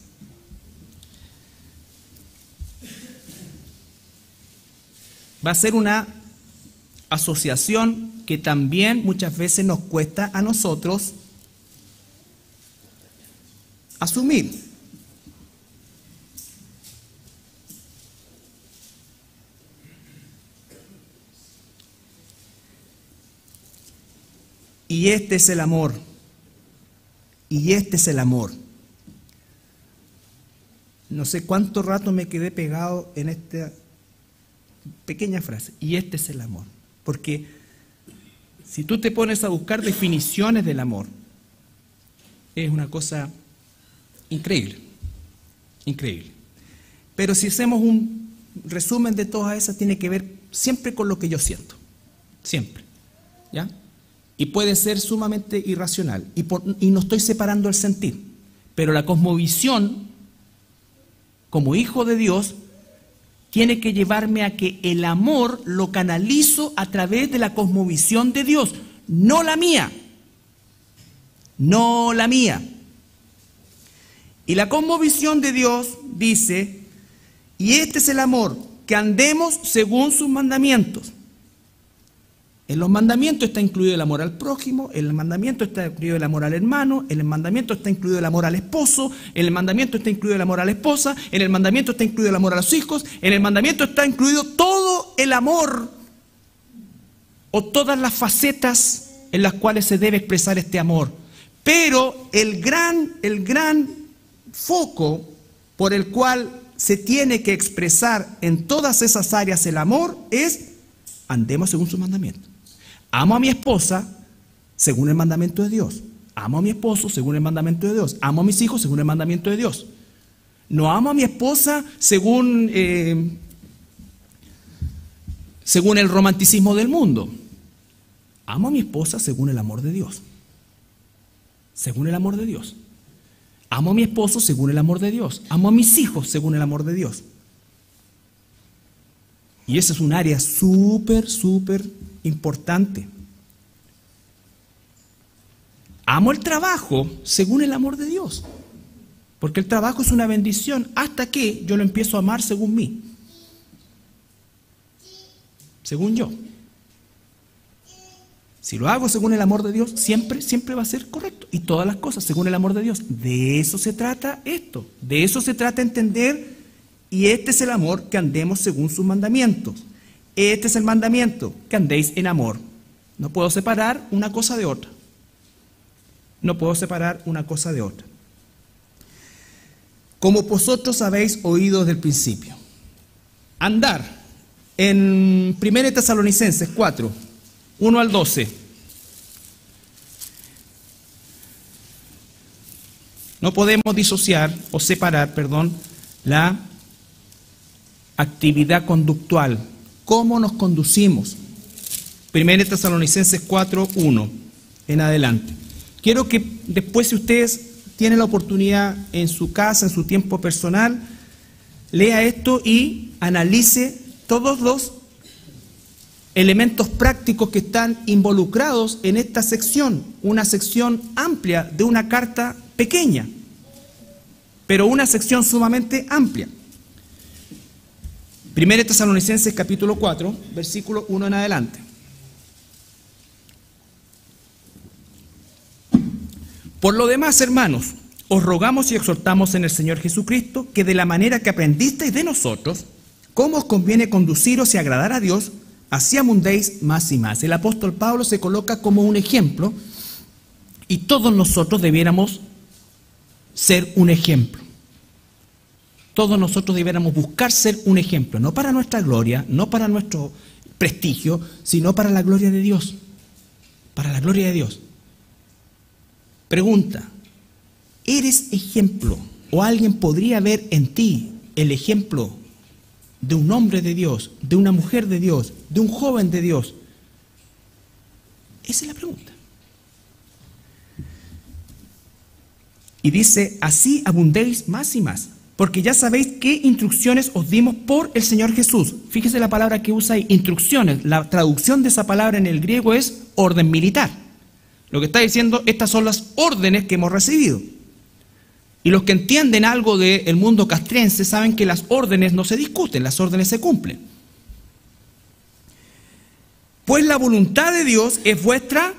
va a ser una asociación que también muchas veces nos cuesta a nosotros asumir. Y este es el amor. Y este es el amor. No sé cuánto rato me quedé pegado en esta pequeña frase. Y este es el amor. Porque si tú te pones a buscar definiciones del amor, es una cosa increíble. Increíble. Pero si hacemos un resumen de todas esas, tiene que ver siempre con lo que yo siento. Siempre. ¿Ya? Y puede ser sumamente irracional. Y no estoy separando el sentir. Pero la cosmovisión, como hijo de Dios, tiene que llevarme a que el amor lo canalizo a través de la cosmovisión de Dios, no la mía. No la mía. Y la cosmovisión de Dios dice, y este es el amor, que andemos según sus mandamientos. En los mandamientos está incluido el amor al prójimo, en el mandamiento está incluido el amor al hermano, en el mandamiento está incluido el amor al esposo, en el mandamiento está incluido el amor a la esposa, en el mandamiento está incluido el amor a los hijos, en el mandamiento está incluido todo el amor o todas las facetas en las cuales se debe expresar este amor. Pero el gran foco por el cual se tiene que expresar en todas esas áreas el amor es: andemos según sus mandamientos. Amo a mi esposa según el mandamiento de Dios. Amo a mi esposo según el mandamiento de Dios. Amo a mis hijos según el mandamiento de Dios. No amo a mi esposa según el romanticismo del mundo. Amo a mi esposa según el amor de Dios. Según el amor de Dios. Amo a mi esposo según el amor de Dios. Amo a mis hijos según el amor de Dios. Y esa es un área súper importante. Amo el trabajo según el amor de Dios. Porque el trabajo es una bendición hasta que yo lo empiezo a amar según mí. Según yo. Si lo hago según el amor de Dios, siempre va a ser correcto. Y todas las cosas según el amor de Dios. De eso se trata esto. De eso se trata entender. Y este es el amor, que andemos según sus mandamientos. Este es el mandamiento, que andéis en amor. No puedo separar una cosa de otra. No puedo separar una cosa de otra. Como vosotros habéis oído desde el principio. Andar. En 1 Tesalonicenses 4, 1 al 12. No podemos disociar o separar, la actividad conductual. ¿Cómo nos conducimos? 1 Tesalonicenses 4, 1 en adelante. Quiero que después, si ustedes tienen la oportunidad en su casa, en su tiempo personal, lea esto y analice todos los elementos prácticos que están involucrados en esta sección. Una sección amplia de una carta pequeña, pero una sección sumamente amplia. 1 Tesalonicenses capítulo 4, versículo 1 en adelante. Por lo demás, hermanos, os rogamos y exhortamos en el Señor Jesucristo que de la manera que aprendisteis de nosotros, cómo os conviene conduciros y agradar a Dios, así abundéis más y más. El apóstol Pablo se coloca como un ejemplo y todos nosotros debiéramos ser un ejemplo. Todos nosotros debiéramos buscar ser un ejemplo, no para nuestra gloria, no para nuestro prestigio, sino para la gloria de Dios. Para la gloria de Dios. Pregunta, ¿eres ejemplo o alguien podría ver en ti el ejemplo de un hombre de Dios, de una mujer de Dios, de un joven de Dios? Esa es la pregunta. Y dice, así abundéis más y más, porque ya sabéis qué instrucciones os dimos por el Señor Jesús. Fíjese la palabra que usa ahí, instrucciones. La traducción de esa palabra en el griego es orden militar. Lo que está diciendo, estas son las órdenes que hemos recibido. Y los que entienden algo del mundo castrense saben que las órdenes no se discuten, las órdenes se cumplen. Pues la voluntad de Dios es vuestra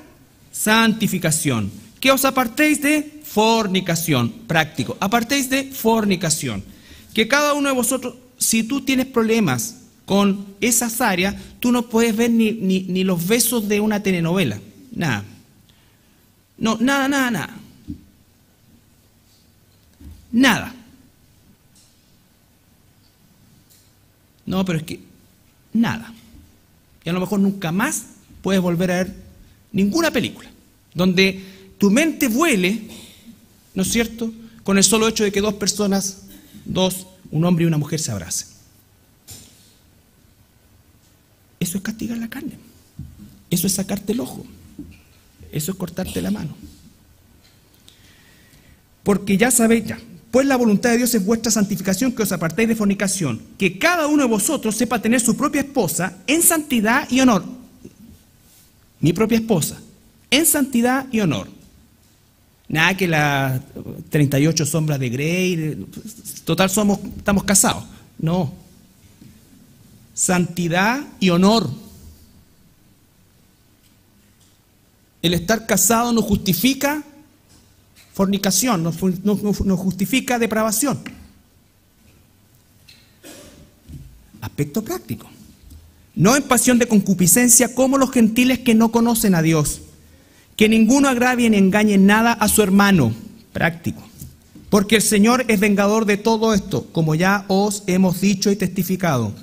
santificación. Que os apartéis de fornicación. Práctico. Apartéis de fornicación. Que cada uno de vosotros, si tú tienes problemas con esas áreas, tú no puedes ver ni los besos de una telenovela. Nada. No, nada. Nada. No, pero es que nada. Y a lo mejor nunca más puedes volver a ver ninguna película donde tu mente vuele, ¿no es cierto?, con el solo hecho de que dos personas, un hombre y una mujer, se abracen. Eso es castigar la carne. Eso es sacarte el ojo. Eso es cortarte la mano. Porque ya sabéis, pues la voluntad de Dios es vuestra santificación, que os apartéis de fornicación, que cada uno de vosotros sepa tener su propia esposa en santidad y honor. Mi propia esposa, en santidad y honor. Nada que las 38 sombras de Grey, total estamos casados. No. Santidad y honor. El estar casado no justifica fornicación, no justifica depravación. Aspecto práctico. No en pasión de concupiscencia como los gentiles que no conocen a Dios. Que ninguno agravie ni engañe en nada a su hermano. Práctico. Porque el Señor es vengador de todo esto, como ya os hemos dicho y testificado.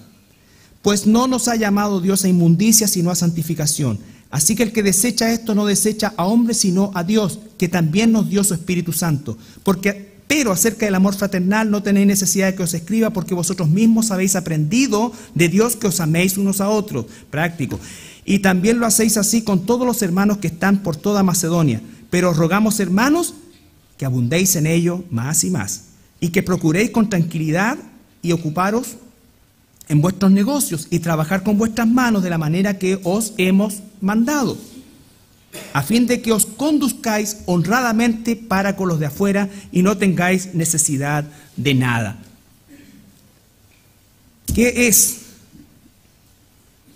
Pues no nos ha llamado Dios a inmundicia, sino a santificación. Así que el que desecha esto no desecha a hombres, sino a Dios, que también nos dio su Espíritu Santo. Pero acerca del amor fraternal no tenéis necesidad de que os escriba, porque vosotros mismos habéis aprendido de Dios que os améis unos a otros. Práctico. Y también lo hacéis así con todos los hermanos que están por toda Macedonia. Pero os rogamos, hermanos, que abundéis en ello más y más, y que procuréis con tranquilidad y ocuparos en vuestros negocios y trabajar con vuestras manos de la manera que os hemos mandado, a fin de que os conduzcáis honradamente para con los de afuera y no tengáis necesidad de nada. ¿Qué es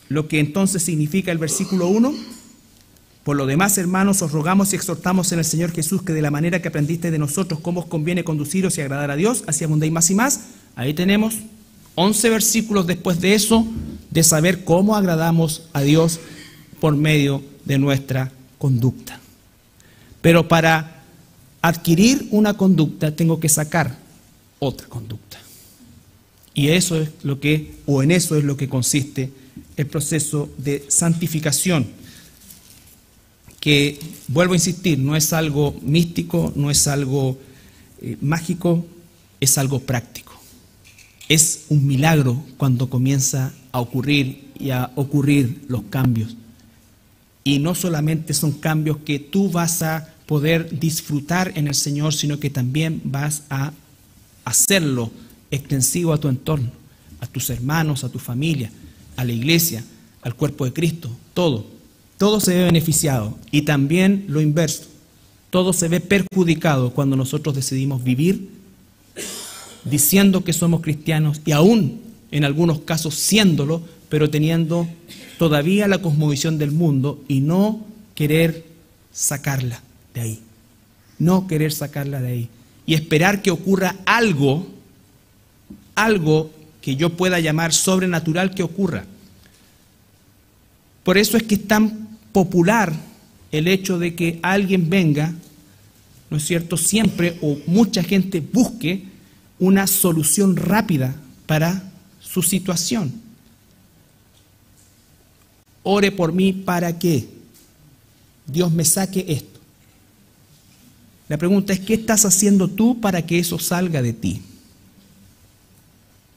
lo que entonces significa el versículo 1? Por lo demás, hermanos, os rogamos y exhortamos en el Señor Jesús que de la manera que aprendiste de nosotros cómo os conviene conduciros y agradar a Dios, así abundéis más y más. Ahí tenemos 11 versículos después de eso, de saber cómo agradamos a Dios por medio de nuestra conducta. Pero para adquirir una conducta tengo que sacar otra conducta. Y eso es lo que, o en eso es lo que consiste el proceso de santificación, que, vuelvo a insistir, no es algo místico, no es algo mágico, es algo práctico. Es un milagro cuando comienza a ocurrir los cambios. Y no solamente son cambios que tú vas a poder disfrutar en el Señor, sino que también vas a hacerlo extensivo a tu entorno, a tus hermanos, a tu familia, a la iglesia, al cuerpo de Cristo, todo. Todo se ve beneficiado. Y también lo inverso, todo se ve perjudicado cuando nosotros decidimos vivir diciendo que somos cristianos y aún en algunos casos siéndolo, pero teniendo todavía la cosmovisión del mundo y no querer sacarla de ahí. No querer sacarla de ahí. Y esperar que ocurra algo que yo pueda llamar sobrenatural que ocurra. Por eso es que es tan popular el hecho de que alguien venga, ¿no es cierto?, siempre o mucha gente busque una solución rápida para su situación. Ore por mí para que Dios me saque esto. La pregunta es, ¿qué estás haciendo tú para que eso salga de ti?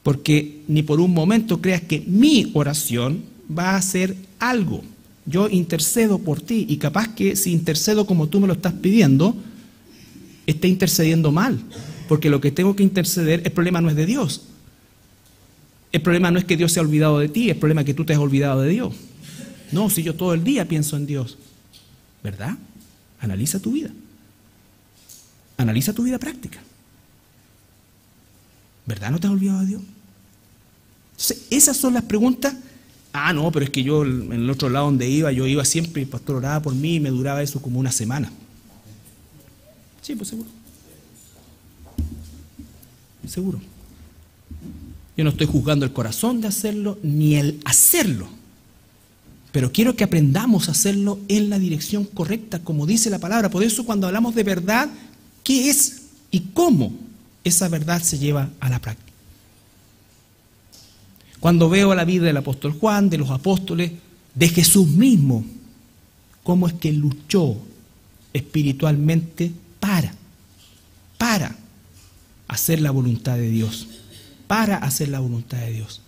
Porque ni por un momento creas que mi oración va a hacer algo. Yo intercedo por ti y capaz que si intercedo como tú me lo estás pidiendo, esté intercediendo mal. Porque lo que tengo que interceder, el problema no es de Dios. El problema no es que Dios se ha olvidado de ti, el problema es que tú te has olvidado de Dios. No, si yo todo el día pienso en Dios, ¿verdad? Analiza tu vida. Analiza tu vida práctica. ¿Verdad no te has olvidado de Dios? Entonces, esas son las preguntas Ah, no, pero es que yo en el otro lado donde iba, yo iba siempre y el pastor oraba por mí y me duraba eso como una semana. Sí, pues seguro. Seguro. Yo no estoy juzgando el corazón de hacerlo ni el hacerlo, pero quiero que aprendamos a hacerlo en la dirección correcta, como dice la palabra. Por eso cuando hablamos de verdad, ¿qué es y cómo esa verdad se lleva a la práctica? Cuando veo la vida del apóstol Juan, de los apóstoles, de Jesús mismo, cómo es que luchó espiritualmente para hacer la voluntad de Dios, para hacer la voluntad de Dios.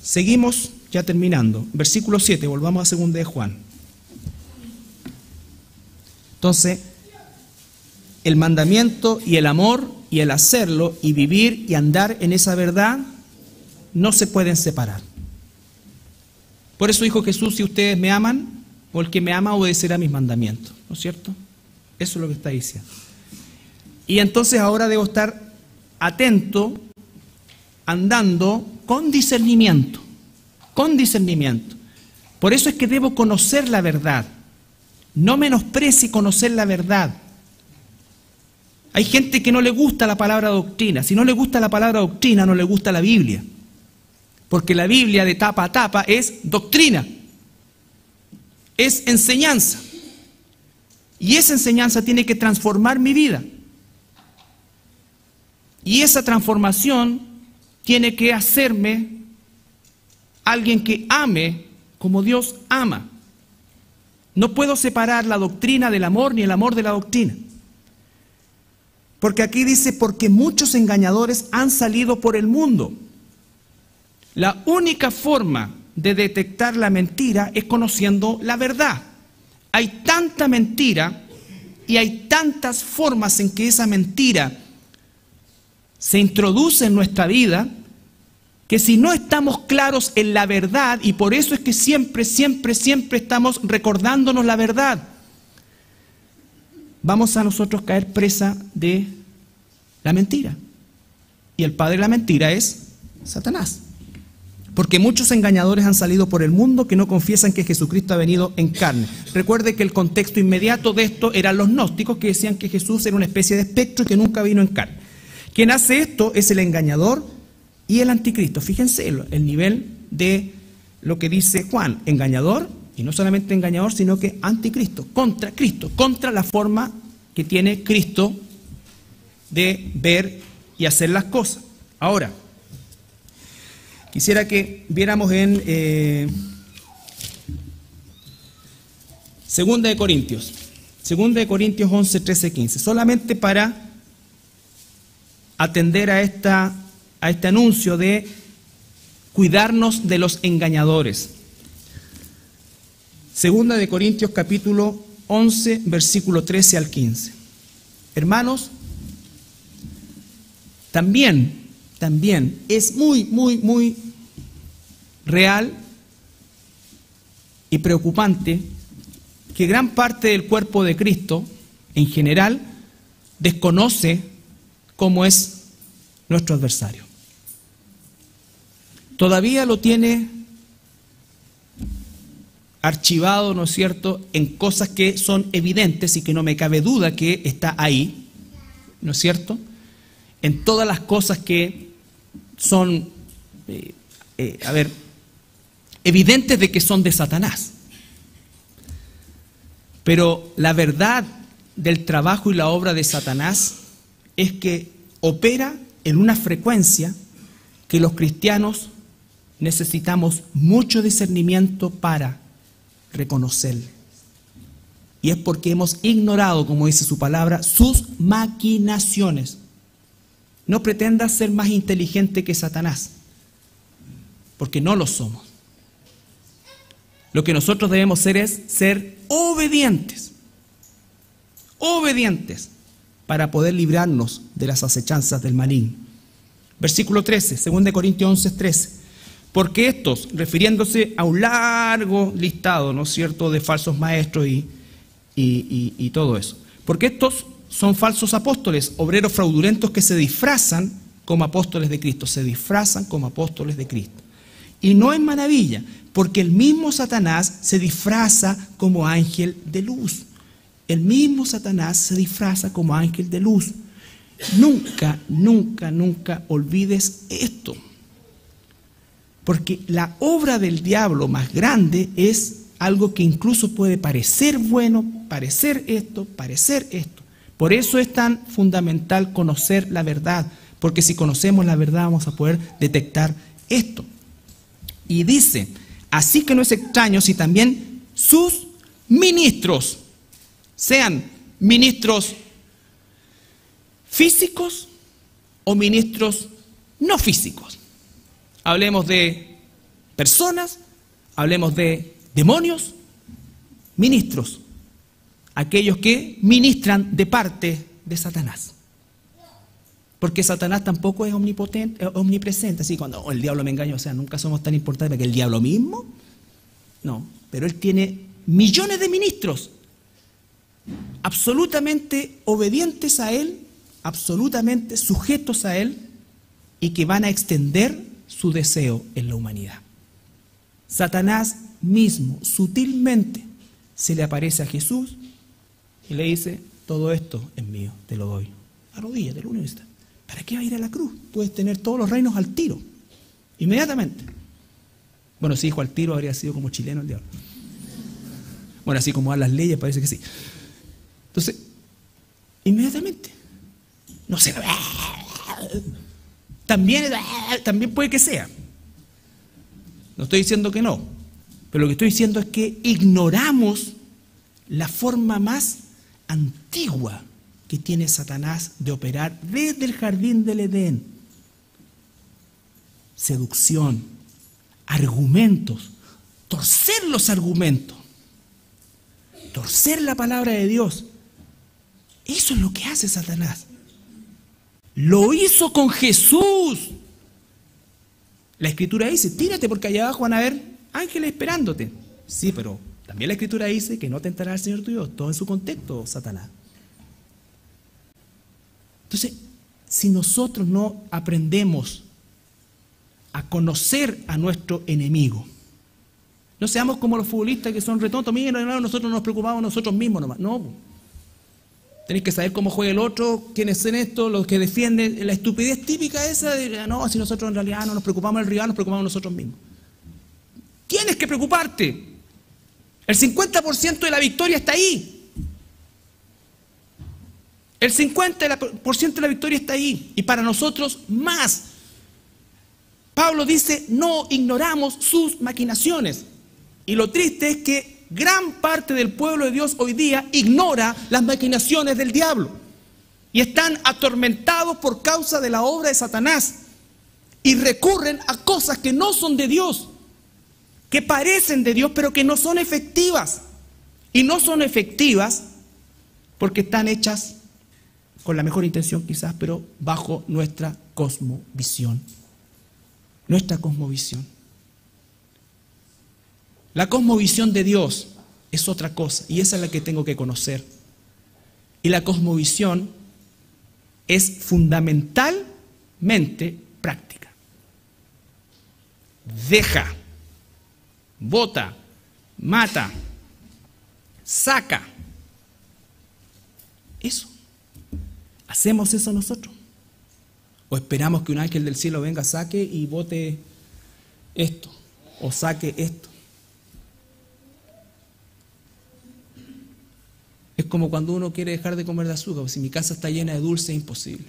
Seguimos ya terminando. Versículo 7, volvamos a 2 de Juan. Entonces, el mandamiento y el amor y el hacerlo y vivir y andar en esa verdad no se pueden separar. Por eso dijo Jesús, si ustedes me aman, o el que me ama obedecerá mis mandamientos, ¿no es cierto? Eso es lo que está diciendo. Y entonces ahora debo estar atento, andando con discernimiento, con discernimiento. Por eso es que debo conocer la verdad. No menosprecie conocer la verdad. Hay gente que no le gusta la palabra doctrina. Si no le gusta la palabra doctrina, no le gusta la Biblia. Porque la Biblia de tapa a tapa es doctrina. Es enseñanza. Y esa enseñanza tiene que transformar mi vida. Y esa transformación tiene que hacerme alguien que ame como Dios ama. No puedo separar la doctrina del amor ni el amor de la doctrina. Porque aquí dice, porque muchos engañadores han salido por el mundo. La única forma de detectar la mentira es conociendo la verdad. Hay tanta mentira y hay tantas formas en que esa mentira se introduce en nuestra vida, que si no estamos claros en la verdad, y por eso es que siempre estamos recordándonos la verdad, vamos a nosotros caer presa de la mentira. Y el padre de la mentira es Satanás. Porque muchos engañadores han salido por el mundo que no confiesan que Jesucristo ha venido en carne. Recuerde que el contexto inmediato de esto eran los gnósticos, que decían que Jesús era una especie de espectro que nunca vino en carne. Quien hace esto es el engañador y el anticristo. Fíjense el nivel de lo que dice Juan, engañador, y no solamente engañador, sino que anticristo, contra la forma que tiene Cristo de ver y hacer las cosas. Ahora, quisiera que viéramos en 2 de Corintios 11, 13, 15, solamente para atender a este anuncio de cuidarnos de los engañadores. 2 de Corintios capítulo 11, versículo 13 al 15. Hermanos, también es muy real y preocupante que gran parte del cuerpo de Cristo, en general, desconoce cómo es nuestro adversario. Todavía lo tiene archivado, ¿no es cierto?, en cosas que son evidentes y que no me cabe duda que está ahí, ¿no es cierto?, en todas las cosas que son, evidentes de que son de Satanás. Pero la verdad del trabajo y la obra de Satanás es que opera en una frecuencia que los cristianos necesitamos mucho discernimiento para reconocerle. Y es porque hemos ignorado, como dice su palabra, sus maquinaciones. No pretendas ser más inteligente que Satanás, porque no lo somos. Lo que nosotros debemos ser es ser obedientes para poder librarnos de las acechanzas del maligno. Versículo 13, 2 Corintios 11, 13. Porque estos, refiriéndose a un largo listado, ¿no es cierto?, de falsos maestros y todo eso. Porque estos son falsos apóstoles, obreros fraudulentos que se disfrazan como apóstoles de Cristo, se disfrazan como apóstoles de Cristo. Y no es maravilla, porque el mismo Satanás se disfraza como ángel de luz. El mismo Satanás se disfraza como ángel de luz. Nunca, nunca, nunca olvides esto. Porque la obra del diablo más grande es algo que incluso puede parecer bueno, parecer esto, parecer esto. Por eso es tan fundamental conocer la verdad, porque si conocemos la verdad vamos a poder detectar esto. Y dice, así que no es extraño si también sus ministros, sean ministros físicos o ministros no físicos. Hablemos de personas, hablemos de demonios, ministros, aquellos que ministran de parte de Satanás. Porque Satanás tampoco es omnipotente, omnipresente, así cuando el diablo me engaña, o sea, nunca somos tan importantes que el diablo mismo. No, pero él tiene millones de ministros, absolutamente obedientes a él, absolutamente sujetos a él, y que van a extender su deseo en la humanidad. Satanás mismo, sutilmente, se le aparece a Jesús y le dice, todo esto es mío, te lo doy. Arrodíllate, lo único que está. ¿Para qué va a ir a la cruz? Puedes tener todos los reinos al tiro, inmediatamente. Bueno, si dijo al tiro, habría sido como chileno el diablo. Bueno, así como a las leyes, parece que sí. Entonces, inmediatamente. No sé. También puede que sea. No estoy diciendo que no. Pero lo que estoy diciendo es que ignoramos la forma más antigua que tiene Satanás de operar desde el jardín del Edén. Seducción, argumentos, torcer los argumentos, torcer la palabra de Dios. Eso es lo que hace Satanás. Lo hizo con Jesús. La Escritura dice, tírate porque allá abajo van a haber ángeles esperándote. Sí, pero también la Escritura dice que no tentará al Señor tu Dios. Todo en su contexto, Satanás. Entonces, si nosotros no aprendemos a conocer a nuestro enemigo, no seamos como los futbolistas que son retontos, miren, nosotros nos preocupamos nosotros mismos nomás. No, tenéis que saber cómo juega el otro, quiénes son estos, los que defienden, la estupidez típica esa de, no, si nosotros en realidad no nos preocupamos del rival, nos preocupamos nosotros mismos. Tienes que preocuparte. El 50% de la victoria está ahí. El 50% de la victoria está ahí. Y para nosotros más. Pablo dice, no ignoramos sus maquinaciones. Y lo triste es que gran parte del pueblo de Dios hoy día ignora las maquinaciones del diablo. Y están atormentados por causa de la obra de Satanás. Y recurren a cosas que no son de Dios. Que parecen de Dios, pero que no son efectivas. Y no son efectivas porque están hechas con la mejor intención quizás, pero bajo nuestra cosmovisión. Nuestra cosmovisión. La cosmovisión de Dios es otra cosa, y esa es la que tengo que conocer. Y la cosmovisión es fundamentalmente práctica. Deja, bota, mata, saca. Eso. ¿Hacemos eso nosotros? ¿O esperamos que un ángel del cielo venga, saque y bote esto? ¿O saque esto? Es como cuando uno quiere dejar de comer de azúcar. Si mi casa está llena de dulce, es imposible.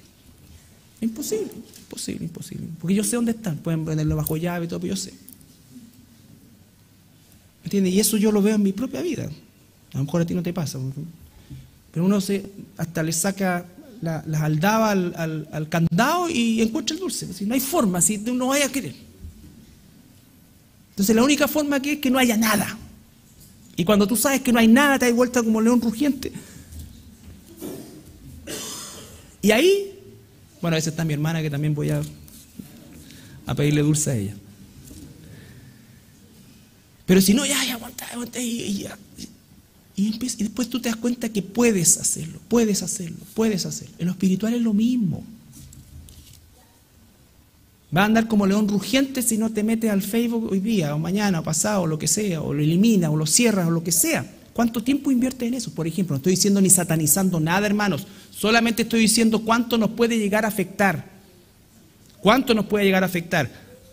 Imposible, imposible, imposible. Porque yo sé dónde están. Pueden ponerlo bajo llave y todo, pero yo sé. ¿Me entiendes? Y eso yo lo veo en mi propia vida. A lo mejor a ti no te pasa. Pero uno hasta le saca las aldabas al candado y encuentra el dulce. Si no hay forma, si no vaya a querer. Entonces la única forma que es que no haya nada. Y cuando tú sabes que no hay nada, te das vuelta como león rugiente. Y ahí, bueno, a veces está mi hermana que también voy a pedirle dulce a ella. Pero si no, ya aguanta, y ya. Y después tú te das cuenta que puedes hacerlo, puedes hacerlo, puedes hacerlo. En lo espiritual es lo mismo. Va a andar como león rugiente si no te metes al Facebook hoy día, o mañana, o pasado, o lo que sea, o lo eliminas, o lo cierras, o lo que sea. ¿Cuánto tiempo inviertes en eso? Por ejemplo, no estoy diciendo ni satanizando nada, hermanos. Solamente estoy diciendo cuánto nos puede llegar a afectar. ¿Cuánto nos puede llegar a afectar?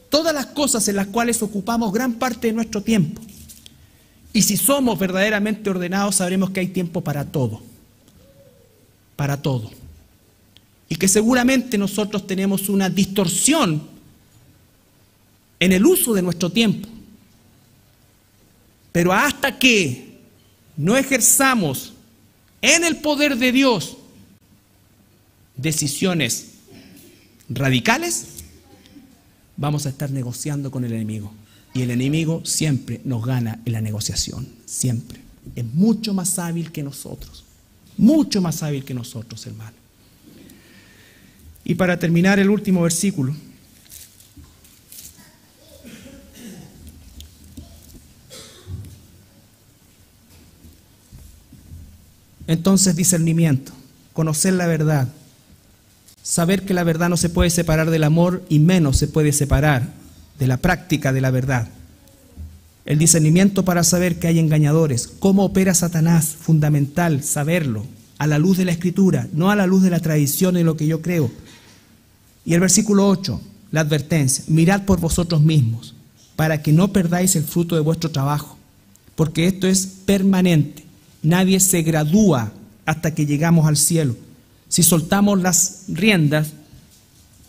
Todas las cosas en las cuales ocupamos gran parte de nuestro tiempo. Y si somos verdaderamente ordenados, sabremos que hay tiempo para todo. Para todo. Y que seguramente nosotros tenemos una distorsión en el uso de nuestro tiempo. Pero hasta que no ejerzamos en el poder de Dios decisiones radicales, vamos a estar negociando con el enemigo. Y el enemigo siempre nos gana en la negociación, siempre. Es mucho más hábil que nosotros, mucho más hábil que nosotros, hermano. Y para terminar, el último versículo. Entonces, discernimiento, conocer la verdad, saber que la verdad no se puede separar del amor y menos se puede separar de la práctica de la verdad. El discernimiento para saber que hay engañadores, cómo opera Satanás, fundamental saberlo, a la luz de la Escritura, no a la luz de la tradición y lo que yo creo. Y el versículo 8, la advertencia, mirad por vosotros mismos, para que no perdáis el fruto de vuestro trabajo, porque esto es permanente. Nadie se gradúa hasta que llegamos al cielo. Si soltamos las riendas,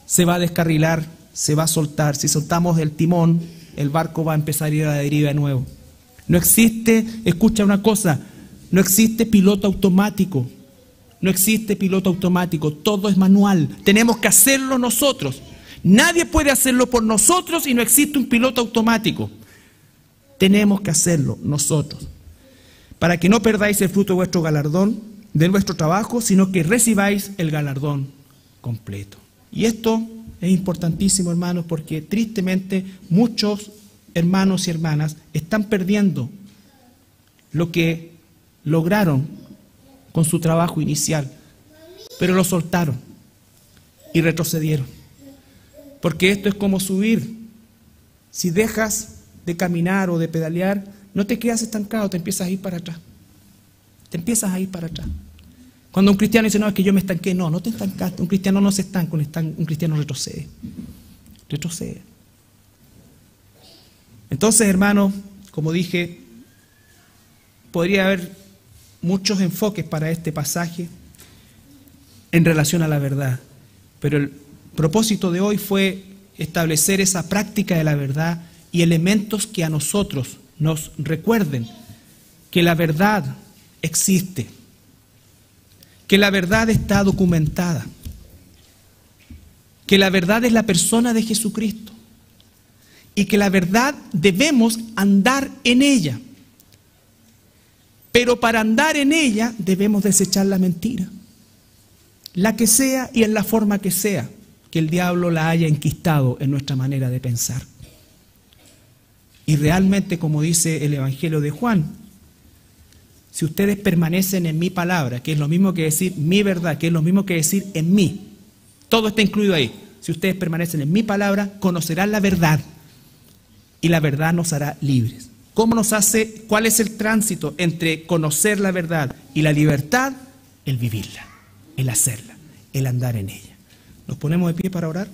se va a descarrilar, se va a soltar. Si soltamos el timón, el barco va a empezar a ir a la deriva de nuevo. No existe, escucha una cosa, no existe piloto automático. No existe piloto automático, todo es manual. Tenemos que hacerlo nosotros. Nadie puede hacerlo por nosotros y no existe un piloto automático. Tenemos que hacerlo nosotros. Para que no perdáis el fruto de vuestro galardón, de vuestro trabajo, sino que recibáis el galardón completo. Y esto es importantísimo, hermanos, porque tristemente muchos hermanos y hermanas están perdiendo lo que lograron con su trabajo inicial, pero lo soltaron y retrocedieron. Porque esto es como subir. Si dejas de caminar o de pedalear, no te quedas estancado, te empiezas a ir para atrás. Te empiezas a ir para atrás. Cuando un cristiano dice, no, es que yo me estanqué, no te estancaste. Un cristiano no se estanca, un cristiano retrocede. Retrocede. Entonces, hermanos, como dije, podría haber muchos enfoques para este pasaje en relación a la verdad. Pero el propósito de hoy fue establecer esa práctica de la verdad y elementos que a nosotros nos recuerden que la verdad existe, que la verdad está documentada, que la verdad es la persona de Jesucristo y que la verdad debemos andar en ella. Pero para andar en ella debemos desechar la mentira, la que sea y en la forma que sea, que el diablo la haya enquistado en nuestra manera de pensar. Y realmente, como dice el Evangelio de Juan, si ustedes permanecen en mi palabra, que es lo mismo que decir mi verdad, que es lo mismo que decir en mí, todo está incluido ahí. Si ustedes permanecen en mi palabra, conocerán la verdad y la verdad nos hará libres. ¿Cómo nos hace? ¿Cuál es el tránsito entre conocer la verdad y la libertad? El vivirla, el hacerla, el andar en ella. ¿Nos ponemos de pie para orar?